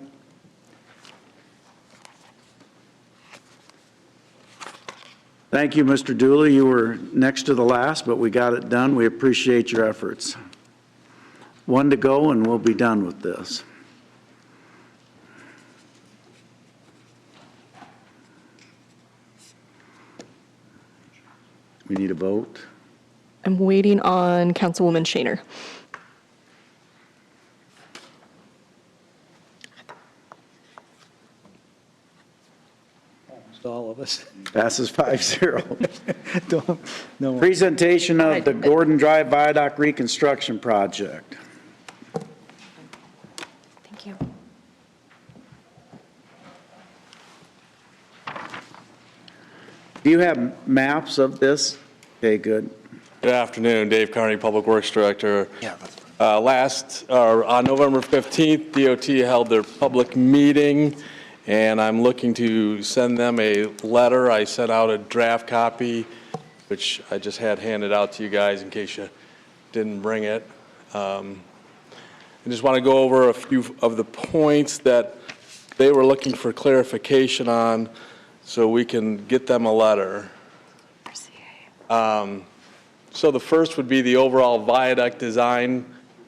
Thank you, Mr. Dooley. You were next to the last, but we got it done. We appreciate your efforts. 1 to go, and we'll be done with this. We need a vote. I'm waiting on Councilwoman Shaner. Almost all of us. Passes 5-0. Don't, no. Presentation of the Gordon Drive Viaduct Reconstruction Project. Thank you. Do you have maps of this? Okay, good. Good afternoon, Dave Carney, Public Works Director. On November 15th, DOT held their public meeting, and I'm looking to send them a letter. I sent out a draft copy, which I just had handed out to you guys in case you didn't bring it. I just want to go over a few of the points that they were looking for clarification on so we can get them a letter. So the first would be the overall viaduct design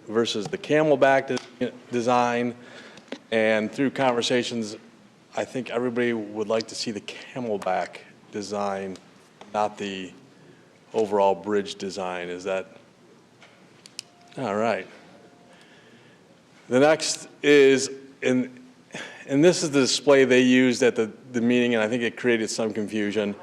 versus the camelback design. And through conversations, I think everybody would like to see the camelback design, not the overall bridge design. Is that all right? The next is, and this is the display they used at the meeting, and I think it created some confusion,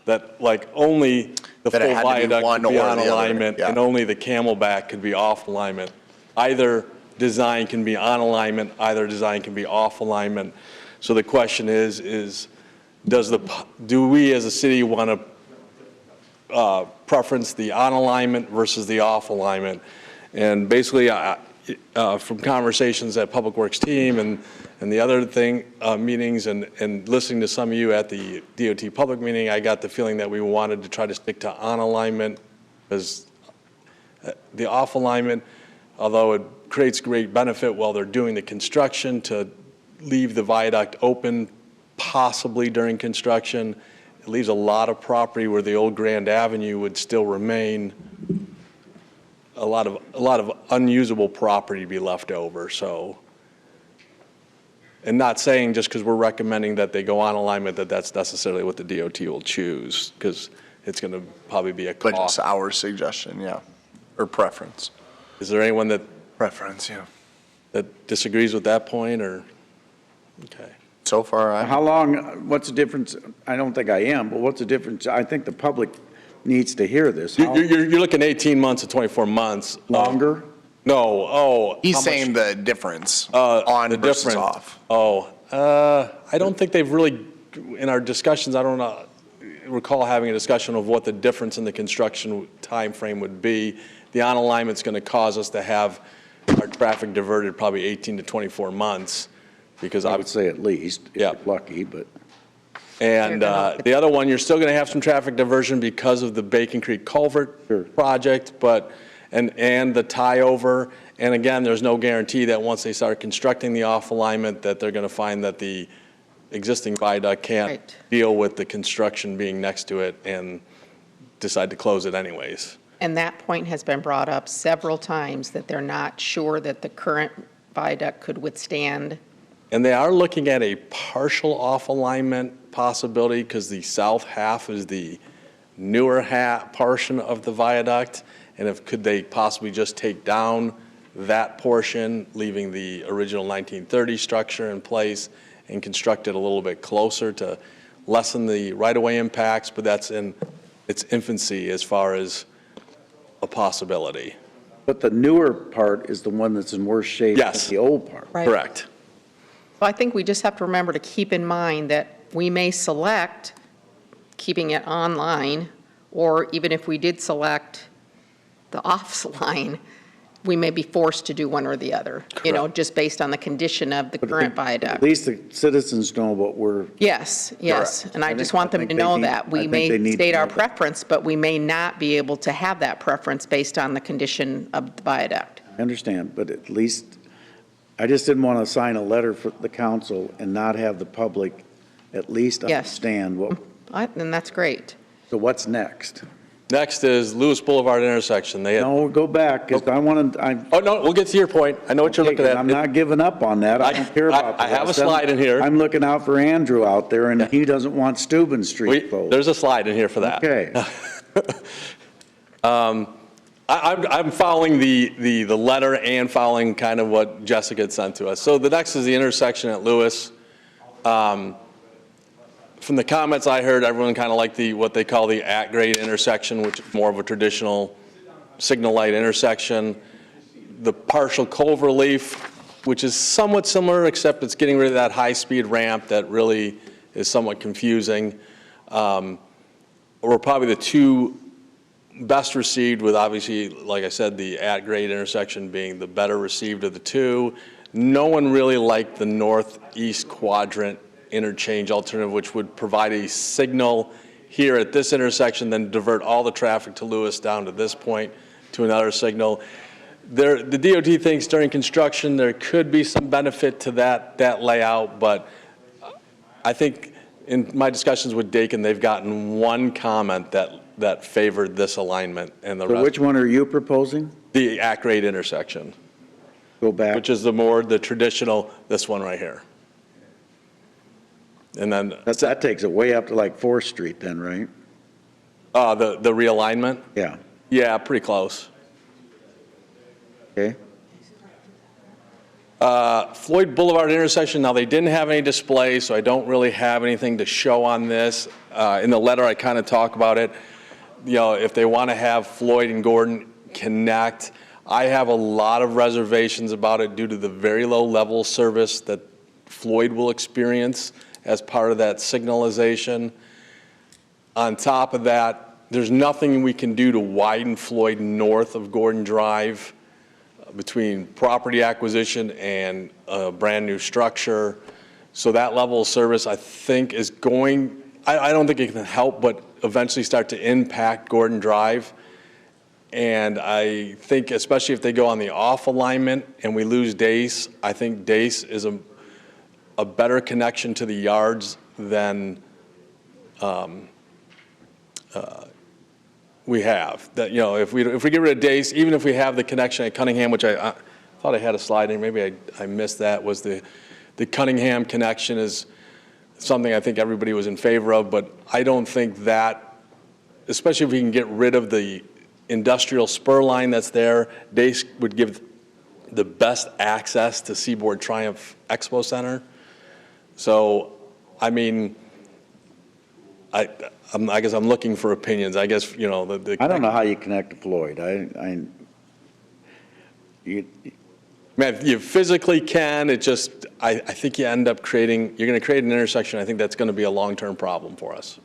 that like only the full viaduct could be on alignment and only the camelback could be off alignment. Either design can be on alignment, either design can be off alignment. So the question is do we as a city want to preference the on alignment versus the off alignment? And basically, from conversations at Public Works team and the other meetings and listening to some of you at the DOT public meeting, I got the feeling that we wanted to try to stick to on alignment, because the off alignment, although it creates great benefit while they're doing the construction to leave the viaduct open possibly during construction, it leaves a lot of property where the old Grand Avenue would still remain a lot of unusable property to be left over. So, and not saying just because we're recommending that they go on alignment that that's necessarily what the DOT will choose, because it's going to probably be a cost. But it's our suggestion, yeah, or preference. Is there anyone that Preference, yeah. that disagrees with that point, or okay? So far, How long, what's the difference? I don't think I am, but what's the difference? I think the public needs to hear this. You're looking 18 months to 24 months. Longer? No. Oh, he's saying the difference on versus off. I don't think they've really, in our discussions, I don't recall having a discussion of what the difference in the construction time frame would be. The on alignment's going to cause us to have our traffic diverted probably 18 to 24 months, because I would say at least, if you're lucky, but. And the other one, you're still going to have some traffic diversion because of the Bacon Creek Culvert project, but and the tie over. And again, there's no guarantee that once they start constructing the off alignment that they're going to find that the existing viaduct can't deal with the construction being next to it and decide to close it anyways. And that point has been brought up several times, that they're not sure that the current viaduct could withstand. And they are looking at a partial off alignment possibility, because the south half is the newer portion of the viaduct. And could they possibly just take down that portion, leaving the original 1930 structure in place and construct it a little bit closer to lessen the right-of-way impacts? But that's in its infancy as far as a possibility. But the newer part is the one that's in worse shape than the old part. Right. Correct. So I think we just have to remember to keep in mind that we may select keeping it online, or even if we did select the off-line, we may be forced to do one or the other, you know, just based on the condition of the current viaduct. At least the citizens know what we're. Yes. Correct. And I just want them to know that. We may state our preference, but we may not be able to have that preference based on the condition of the viaduct. I understand, but at least, I just didn't want to sign a letter for the council and not have the public at least understand what. And that's great. So what's next? Next is Lewis Boulevard intersection. No, go back, because I want to. Oh, no, we'll get to your point. I know what you're looking at. I'm not giving up on that. I don't care about that. I have a slide in here. I'm looking out for Andrew out there, and he doesn't want Steuben Street closed. There's a slide in here for that. Okay. I'm following the letter and following kind of what Jessica had sent to us. So the next is the intersection at Lewis. From the comments I heard, everyone kind of liked what they call the at-grade intersection, which is more of a traditional signal light intersection. The partial cove relief, which is somewhat similar, except it's getting rid of that high-speed ramp that really is somewhat confusing. Were probably the two best received, with obviously, like I said, the at-grade intersection being the better received of the two. no one really liked the northeast quadrant interchange alternative, which would provide a signal here at this intersection, then divert all the traffic to Lewis down to this point to another signal. The DOT thinks during construction there could be some benefit to that layout, but I think in my discussions with Dakin, they've gotten one comment that favored this alignment, and the So rest. which one are you proposing? The Act Rate intersection. Go back. Which is the traditional, this one right here. And then. That takes it way up to like 4th Street then, right? The realignment? Yeah. Yeah, pretty close. Okay. Floyd Boulevard intersection, now they didn't have any display, so I don't really have anything to show on this. In the letter, I kind of talk about it. You know, if they want to have Floyd and Gordon connect, I have a lot of reservations about it due to the very low level service that Floyd will experience as part of that signalization. On top of that, there's nothing we can do to widen Floyd north of Gordon Drive between property acquisition and a brand new structure. So that level of service, I think, is going, I don't think it can help but eventually start to impact Gordon Drive. And I think, especially if they go on the off alignment and we lose Dace, I think Dace is a better connection to the yards than we have. That, you know, if we get rid of Dace, even if we have the connection at Cunningham, which I thought I had a slide in, maybe I missed that, was the Cunningham connection is something I think everybody was in favor of, but I don't think that, especially if we can get rid of the industrial spur line that's there, Dace would give the best access to Seaboard Triumph Expo Center. So, I mean, I guess I'm looking for opinions. I guess, you know, I don't know how you connect to Floyd. Man, you physically can. It just, I think you end up you're going to create an intersection. I think that's going to be a long-term problem for us.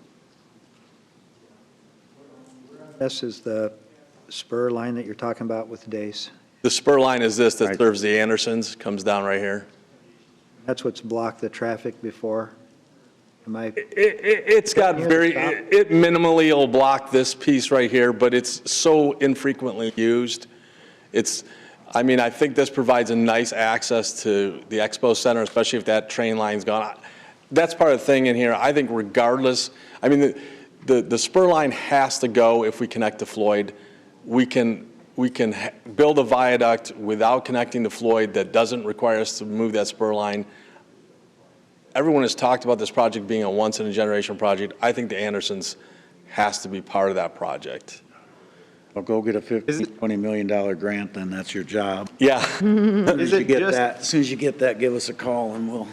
This is the spur line that you're talking about with Dace. The spur line is this that serves the Andersons, comes down right here. That's what's blocked the traffic before. Am I? It's got it minimally will block this piece right here, but it's so infrequently used. I mean, I think this provides a nice access to the Expo Center, especially if that train line's gone. That's part of the thing in here. I think regardless, I mean, the spur line has to go if we connect to Floyd. We can build a viaduct without connecting to Floyd that doesn't require us to move that spur line. Everyone has talked about this project being a once-in-a-generation project. I think the Andersons has to be part of that project. Well, go get a $20 million grant, then that's your job. Yeah. As soon as you get that, give us a call and we'll.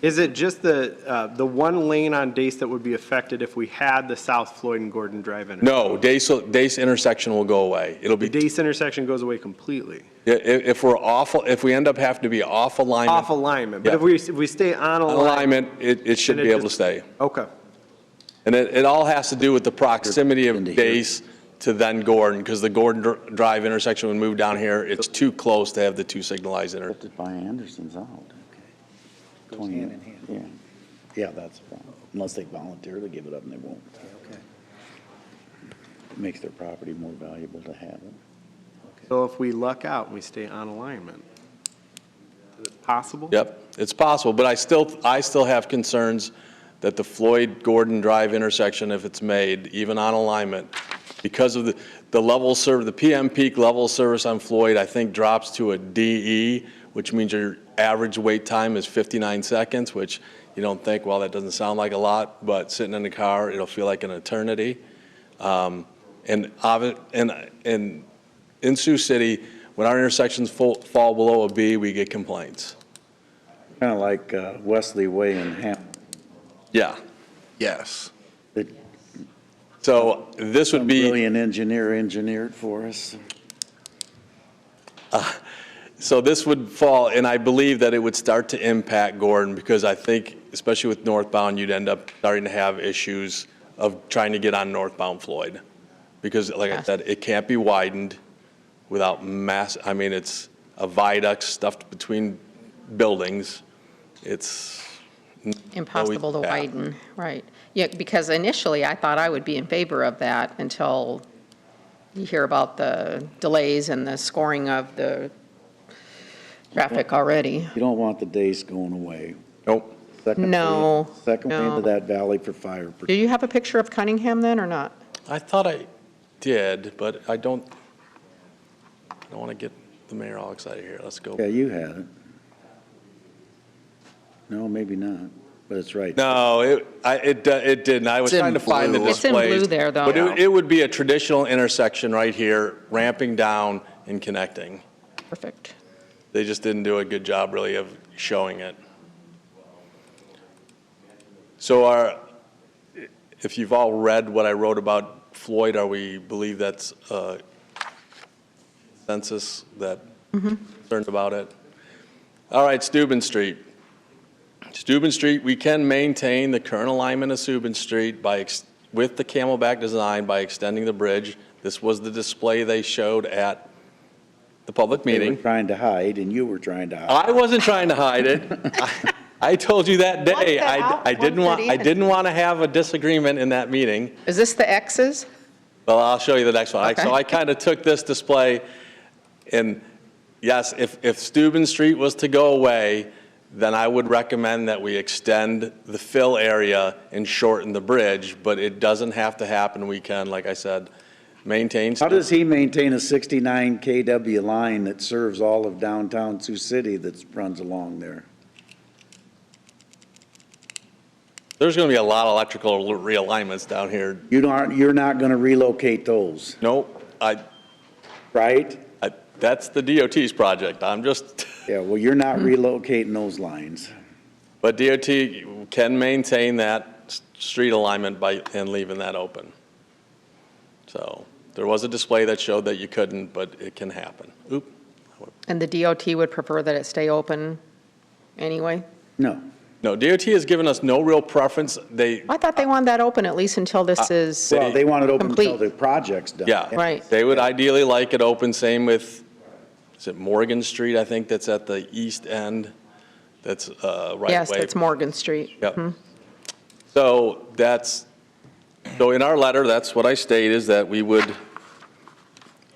Is it just the one lane on Dace that would be affected if we had the South Floyd and Gordon Drive intersection? No, Dace intersection will go away. It'll be the Dace intersection goes away completely. If we end up having to be off alignment. Off alignment, but if we stay on alignment, it should be able to stay. Okay. And it all has to do with the proximity of Dace to then Gordon, because the Gordon Drive intersection would move down here. It's too close to have the two signalized intersections. By Anderson's out. Goes hand in hand. Yeah, that's a problem. Unless they volunteer to give it up, and they won't. Okay. It makes their property more valuable to have it. So if we luck out and we stay on alignment, is it possible? Yep, it's possible, but I still have concerns that the Floyd-Gordon Drive intersection, if it's made, even on alignment, because of the level the PM peak level service on Floyd, I think drops to a DE, which means your average wait time is 59 seconds, which you don't think, well, that doesn't sound like a lot, but sitting in the car, it'll feel like an eternity. And in Sioux City, when our intersections fall below a B, we get complaints. Kind of like Wesley Way in Hampton. Yeah. Yes. So this would be. Brilliant engineer engineered for us. So this would fall, and I believe that it would start to impact Gordon, because I think, especially with northbound, you'd end up starting to have issues of trying to get on northbound Floyd. Because like I said, it can't be widened without it's a viaduct stuffed between buildings, it's Impossible to always- yeah. widen, right. Yeah, because initially I thought I would be in favor of that until you hear about the delays and the scoring of the traffic already. You don't want the days going away. Nope. No, Second way no. into that valley for fire. Do you have a picture of Cunningham then, or not? I thought I did, but I don't want to get the mayor all excited here. Let's go. Yeah, you had it. No, maybe not, but it's right. No, it didn't. I was It's in trying to find the blue. It's in displays. blue there, though. But it would be a traditional intersection right here, ramping down and connecting. Perfect. They just didn't do a good job really of showing it. So if you've all read what I wrote about Floyd, we believe that's a consensus that concerned about it? All right, Steuben Street. Steuben Street, we can maintain the current alignment of Steuben Street with the camelback design by extending the bridge. This was the display they showed at the public They meeting. were trying to hide, and you were trying to hide. I wasn't trying to hide it. I told you that day, I didn't want to have a disagreement in that meeting. Is this the X's? Well, I'll show you the next one. Okay. So I kind of took this display, and yes, if Steuben Street was to go away, then I would recommend that we extend the fill area and shorten the bridge, but it doesn't have to happen. We can, like I said, maintain. How does he maintain a 69 kW line that serves all of downtown Sioux City that runs along there? There's going to be a lot of electrical realignments down here. You're not going to relocate those, Nope, right? that's the DOT's project. I'm just, Yeah, well, you're not relocating those lines. but DOT can maintain that street alignment and leaving that open. So there was a display that showed that you couldn't, but it can happen. Oop. And the DOT would prefer that it stay open anyway? No. No, DOT has given us no real preference. I thought they wanted that open at least until this is Well, they want it open until complete. the project's done. Yeah. Right. They would ideally like it open, same with, is it Morgan Street, I think, that's at the east end? That's right away. Yes, that's Morgan Street. Yep. Mhm. So so in our letter, that's what I state, is that we would,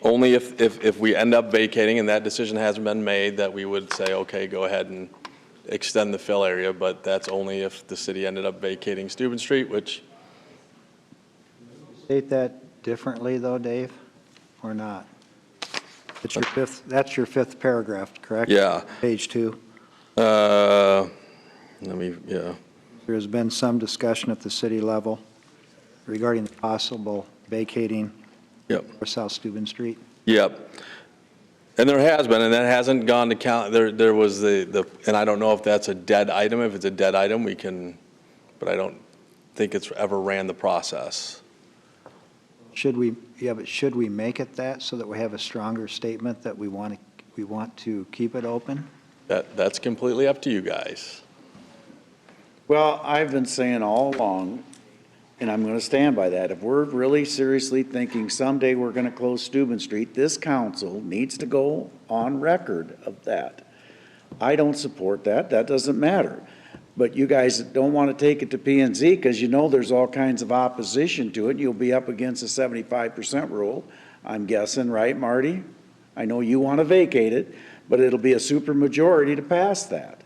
only if we end up vacating and that decision hasn't been made, that we would say, okay, go ahead and extend the fill area, but that's only if the city ended up vacating Steuben Street, which, State that differently, though, Dave, or not? That's your fifth paragraph, correct? Yeah. Page 2. yeah. There has been some discussion at the city level regarding the possible vacating Yep. for South Steuben Street. Yep. And there has been, and that hasn't gone to count, there was and I don't know if that's a dead item. If it's a dead item, we can, but I don't think it's ever ran the process. Should we make it that so that we have a stronger statement that we want to keep it open? That's completely up to you guys. Well, I've been saying all along, and I'm going to stand by that, if we're really seriously thinking someday we're going to close Steuben Street, this council needs to go on record of that. I don't support that. That doesn't matter. But you guys don't want to take it to P&Z because you know there's all kinds of opposition to it. You'll be up against the 75% rule, I'm guessing, right, Marty? I know you want to vacate it, but it'll be a supermajority to pass that.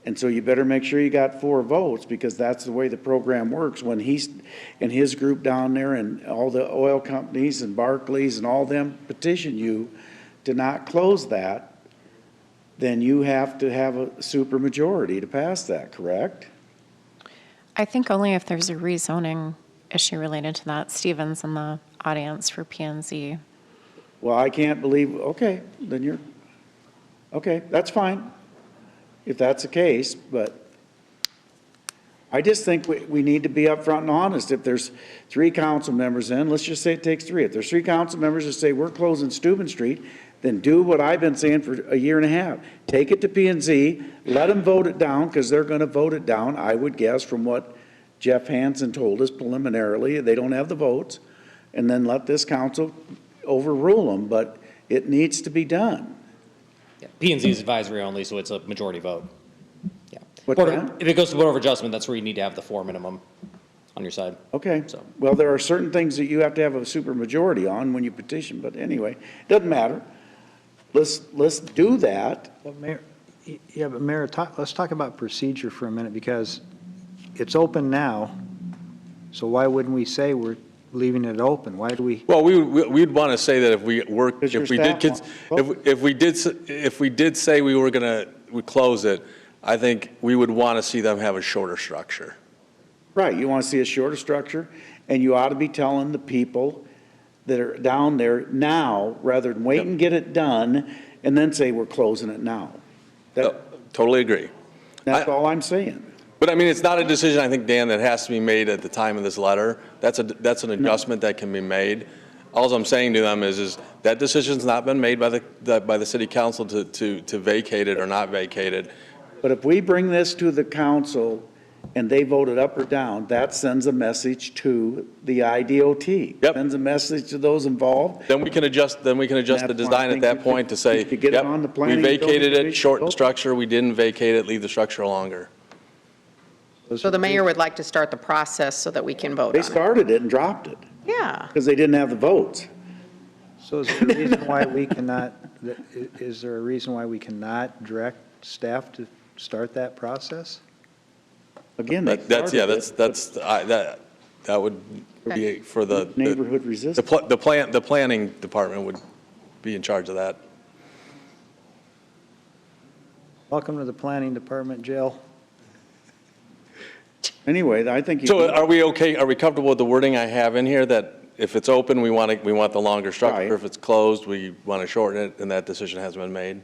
And so you better make sure you got 4 votes, because that's the way the program works. When he's, and his group down there and all the oil companies and Barclays and all them petition you to not close that, then you have to have a supermajority to pass that, correct? I think only if there's a rezoning issue related to that. Stephen's in the audience for P&Z. Well, I can't believe, okay, then okay, that's fine, if that's the case, but I just think we need to be upfront and honest. If there's 3 council members in, let's just say it takes 3. If there's 3 council members that say we're closing Steuben Street, then do what I've been saying for a year and a half. Take it to P&Z, let them vote it down, because they're going to vote it down, I would guess, from what Jeff Hansen told us preliminarily. They don't have the votes. And then let this council overrule them, but it needs to be done. P&Z is advisory only, so it's a majority vote. Yeah. What's Board that? If it goes to Board of Adjustment, that's where you need to have the 4 minimum on your side. Okay, So. well, there are certain things that you have to have a supermajority on when you petition, but anyway, doesn't matter. Let's do that. But Mayor, but Mayor, let's talk about procedure for a minute, because it's open now, so why wouldn't we say we're leaving it open? Why do we? Well, we'd want to say that if we work, Because your if we did, staff wants- if we did say we were we close it, I think we would want to see them have a shorter structure. Right, you want to see a shorter structure, and you ought to be telling the people that are down there now, rather than wait and get it done, and then say we're closing it now. Totally agree. That's all I'm saying. But I mean, it's not a decision, I think, Dan, that has to be made at the time of this letter. That's an adjustment that can be made. All I'm saying to them is that decision's not been made by the city council to vacate it or not vacate it. But if we bring this to the council and they vote it up or down, that sends a message to the IDOT. Yep. Sends a message to those involved. Then we can adjust the That's why I design at think that we point to say, should get it yep, on the we planning and vacated building it, shorten commission. structure, we didn't vacate it, leave the structure longer. So the mayor would like to start the process so that we can vote They on it. started it and dropped it Yeah. because they didn't have the votes. So is there a reason why we cannot, is there a reason why we cannot direct staff to start that process? Again, they That's, yeah, started it, that would be for the. neighborhood resistance. The planning department would be in charge of that. Welcome to the planning department, Jill. Anyway, I think. So are we okay, are we comfortable with the wording I have in here, that if it's open, we want the longer structure? Right. If it's closed, we want to shorten it, and that decision hasn't been made?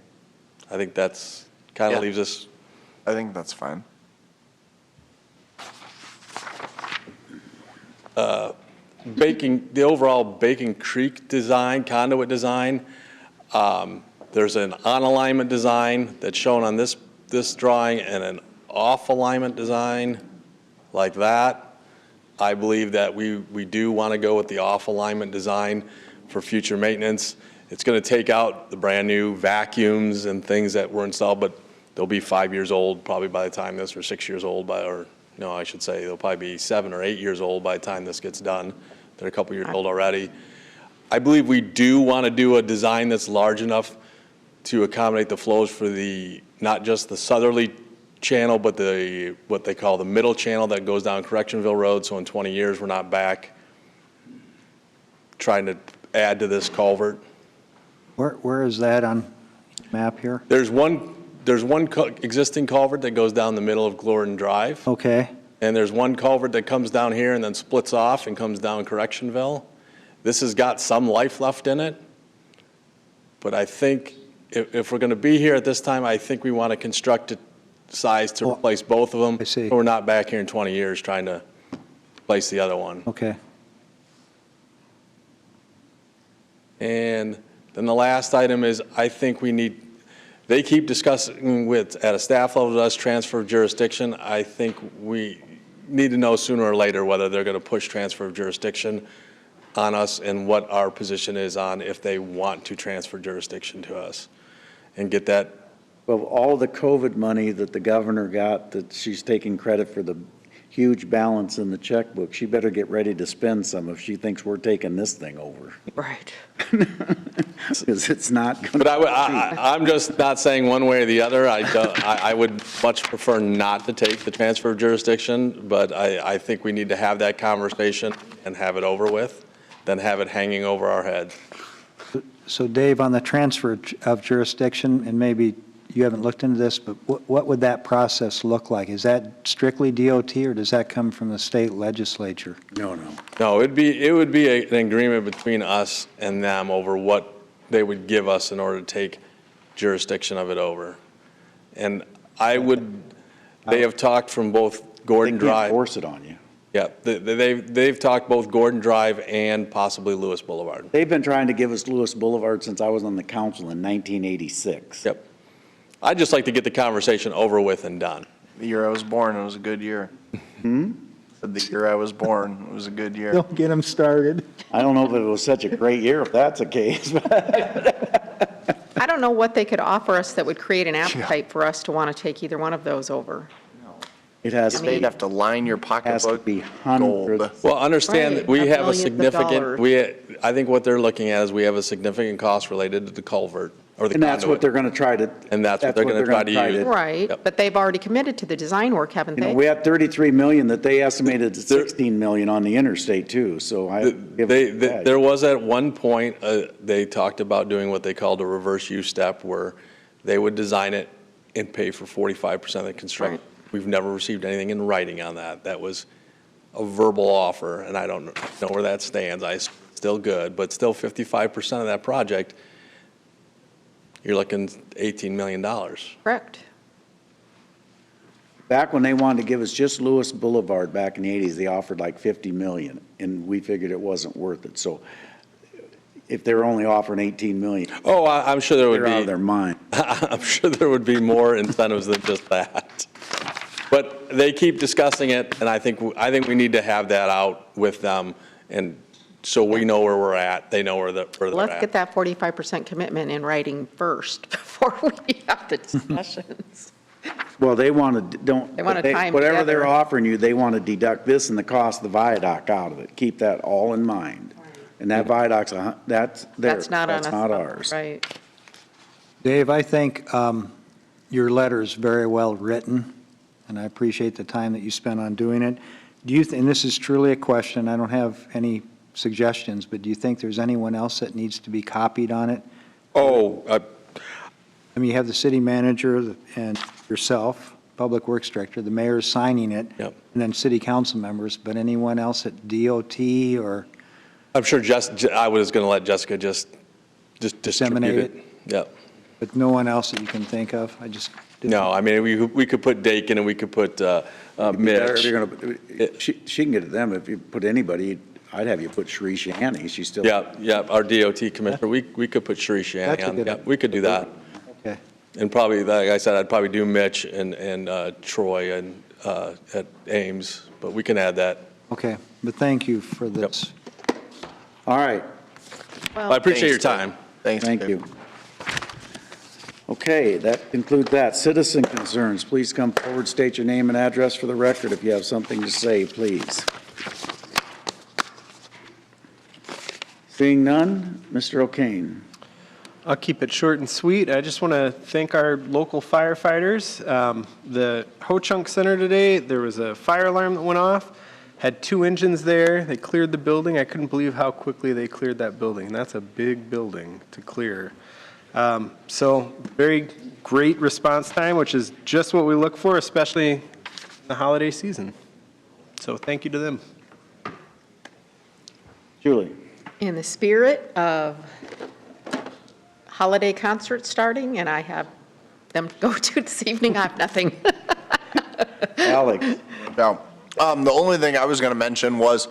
I think that's, kind Yeah. of leaves us. I think that's fine. The overall Bacon Creek design, conduit design, there's an on-alignment design that's shown on this drawing and an off-alignment design like that. I believe that we do want to go with the off-alignment design for future maintenance. It's going to take out the brand-new vacuums and things that were installed, but they'll be 5 years old probably by the time this, or 6 years old no, I should say they'll probably be 7 or 8 years old by the time this gets done. They're a couple years old already. I believe we do want to do a design that's large enough to accommodate the flows for not just the southerly channel, but what they call the middle channel that goes down Correctionville Road. So in 20 years, we're not back trying to add to this culvert. Where is that on map here? There's one existing culvert that goes down the middle of Glorian Drive. Okay. And there's one culvert that comes down here and then splits off and comes down Correctionville. This has got some life left in it. But I think if we're going to be here at this time, I think we want to construct it size to replace both of them. I see. So we're not back here in 20 years trying to replace the other one. Okay. And then the last item is, I think they keep discussing at a staff level with us, transfer of jurisdiction. I think we need to know sooner or later whether they're going to push transfer of jurisdiction on us and what our position is on if they want to transfer jurisdiction to us and get that. Well, all the COVID money that the governor got, that she's taking credit for the huge balance in the checkbook, she better get ready to spend some if she thinks we're taking this thing over. Right. Because it's not going to. But I'm just not saying one way or the other. I would much prefer not to take the transfer of jurisdiction, but I think we need to have that conversation and have it over with, than have it hanging over our head. So Dave, on the transfer of jurisdiction, and maybe you haven't looked into this, but what would that process look like? Is that strictly DOT, or does that come from the state legislature? No. No, it would be an agreement between us and them over what they would give us in order to take jurisdiction of it over. And they have talked from both Gordon They can't Drive. force it on you. Yeah, they've talked both Gordon Drive and possibly Lewis Boulevard. They've been trying to give us Lewis Boulevard since I was on the council in 1986. Yep. I'd just like to get the conversation over with and done. The year I was born, it was a good year. The year I was born, it was a good year. Don't get them started. I don't know if it was such a great year, if that's the case. I don't know what they could offer us that would create an appetite for us to want to take either one of those over. It has, They'd have to line your has to pocketbook be gold. hundreds. Well, understand that we Right, have a millions of significant, dollars. I think what they're looking at is we have a significant cost related to the culvert or the And that's what conduit. they're going to try to. And that's what they're gonna try to use. Right, Yep. but they've already committed to the design work, haven't You know, they? we had 33 million that they estimated at 16 million on the interstate too, so I. There was at one point, they talked about doing what they called a reverse use step where they would design it and pay for 45% of the construction. Right. We've never received anything in writing on that. That was a verbal offer, and I don't know where that stands. Still good, but still 55% of that project, you're looking $18 million. Correct. Back when they wanted to give us just Lewis Boulevard back in the 80s, they offered like 50 million, and we figured it wasn't worth it. So if they're only offering 18 million, Oh, I'm sure there would they're out of be, their mind. I'm sure there would be more incentives than just that. But they keep discussing it, and I think we need to have that out with them, and so we know where we're at, they know where they're Let's at. get that 45% commitment in writing first before we have the discussions. Well, they want to, They want to time whatever together. they're offering you, they want to deduct this and the cost of the viaduct out of it. Keep that all in mind. And that viaduct's, that's theirs, That's not on us. that's not ours. Right. Dave, I think your letter is very well written, and I appreciate the time that you spent on doing it. Do you, and this is truly a question, I don't have any suggestions, but do you think there's anyone else that needs to be copied on it? Oh, I mean, you have the city manager and yourself, Public Works Director, the mayor is signing it. Yep. And then city council members, but anyone else at DOT or I'm sure I was going to let Jessica just disseminate distribute it? Yep. But no one else that you can think of? I just didn't. No, I mean, we could put Dakin and we could put Mitch. She can get to them. If you put anybody, I'd have you put Sheree Shani. She's still. Yeah, our DOT commissioner, we could put Sheree That's a Shanahan. good Yeah, idea. we could do that. Okay. And probably, like I said, I'd probably do Mitch and Troy and at Ames, but we can add that. Okay, but thank you for this. All right. Well, I appreciate your Thanks, time. Thanks. Thank you. Okay, that concludes that. Citizen concerns, please come forward, state your name and address for the record. If you have something to say, please. Seeing none, Mr. O'Kane. I'll keep it short and sweet. I just want to thank our local firefighters. The Ho-Chunk Center today, there was a fire alarm that went off, had 2 engines there. They cleared the building. I couldn't believe how quickly they cleared that building. That's a big building to clear. So very great response time, which is just what we look for, especially in the holiday season. So thank you to them. Julie. In the spirit of holiday concerts starting, and I have them to go to this evening, I have nothing. Alex. No. The only thing I was going to mention was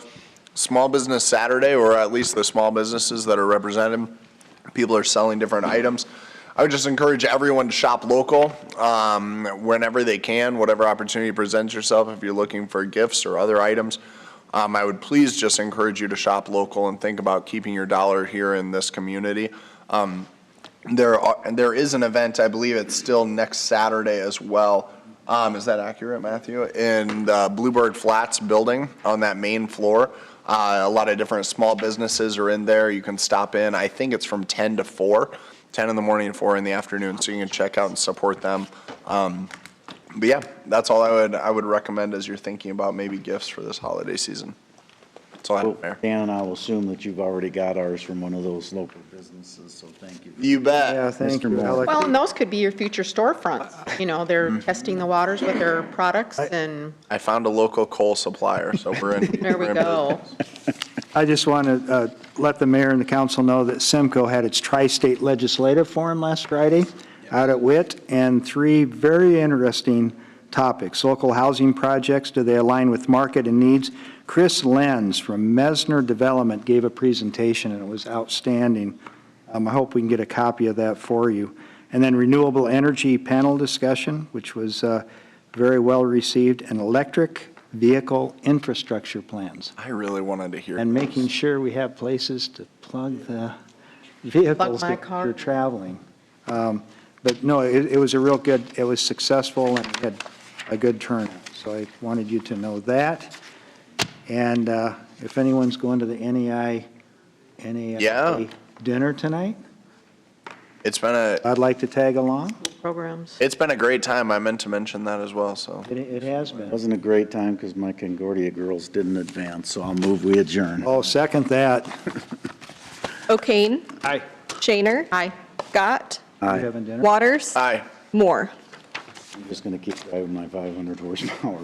Small Business Saturday, or at least the small businesses that are represented. People are selling different items. I would just encourage everyone to shop local whenever they can, whatever opportunity presents yourself. If you're looking for gifts or other items, I would please just encourage you to shop local and think about keeping your dollar here in this community. There is an event, I believe it's still next Saturday as well. Is that accurate, Matthew? In the Bluebird Flats building on that main floor. A lot of different small businesses are in there. You can stop in. I think it's from 10 to 4, 10 in the morning and 4 in the afternoon, so you can check out and support them. But yeah, that's all I would recommend as you're thinking about maybe gifts for this holiday season. That's all I have there. Dan and I will assume that you've already got ours from one of those local businesses, so thank you. You bet. Yeah, thank Mr. you, Moore. Alex. Well, and those could be your future storefronts. You know, they're testing the waters with their products, and I found a local coal supplier, so we're in. there we we're in go. I just want to let the mayor and the council know that Simcoe had its Tri-State Legislative Forum last Friday out at Witt, and 3 very interesting topics. Local housing projects, do they align with market and needs? Chris Lenz from Mesner Development gave a presentation, and it was outstanding. I hope we can get a copy of that for you. And then renewable energy panel discussion, which was very well received, and electric vehicle infrastructure plans. I really wanted to hear. And making sure we have places to plug the vehicles my that car. you're traveling. But no, it was a real good, it was successful and had a good turnout. So I wanted you to know that. And if anyone's going to the NEI Yeah. dinner tonight, It's been I'd like to tag along. Programs. it's been a great time. I meant to mention that as well, so. It has been. It wasn't a great time because my Concordia girls didn't advance, so I'll move we adjourn. Oh, second that. O'Kane. Aye. Shaner. Aye. Scott. Aye. Having dinner? Waters. Aye. Moore. I'm just going to keep driving my 500 horsepower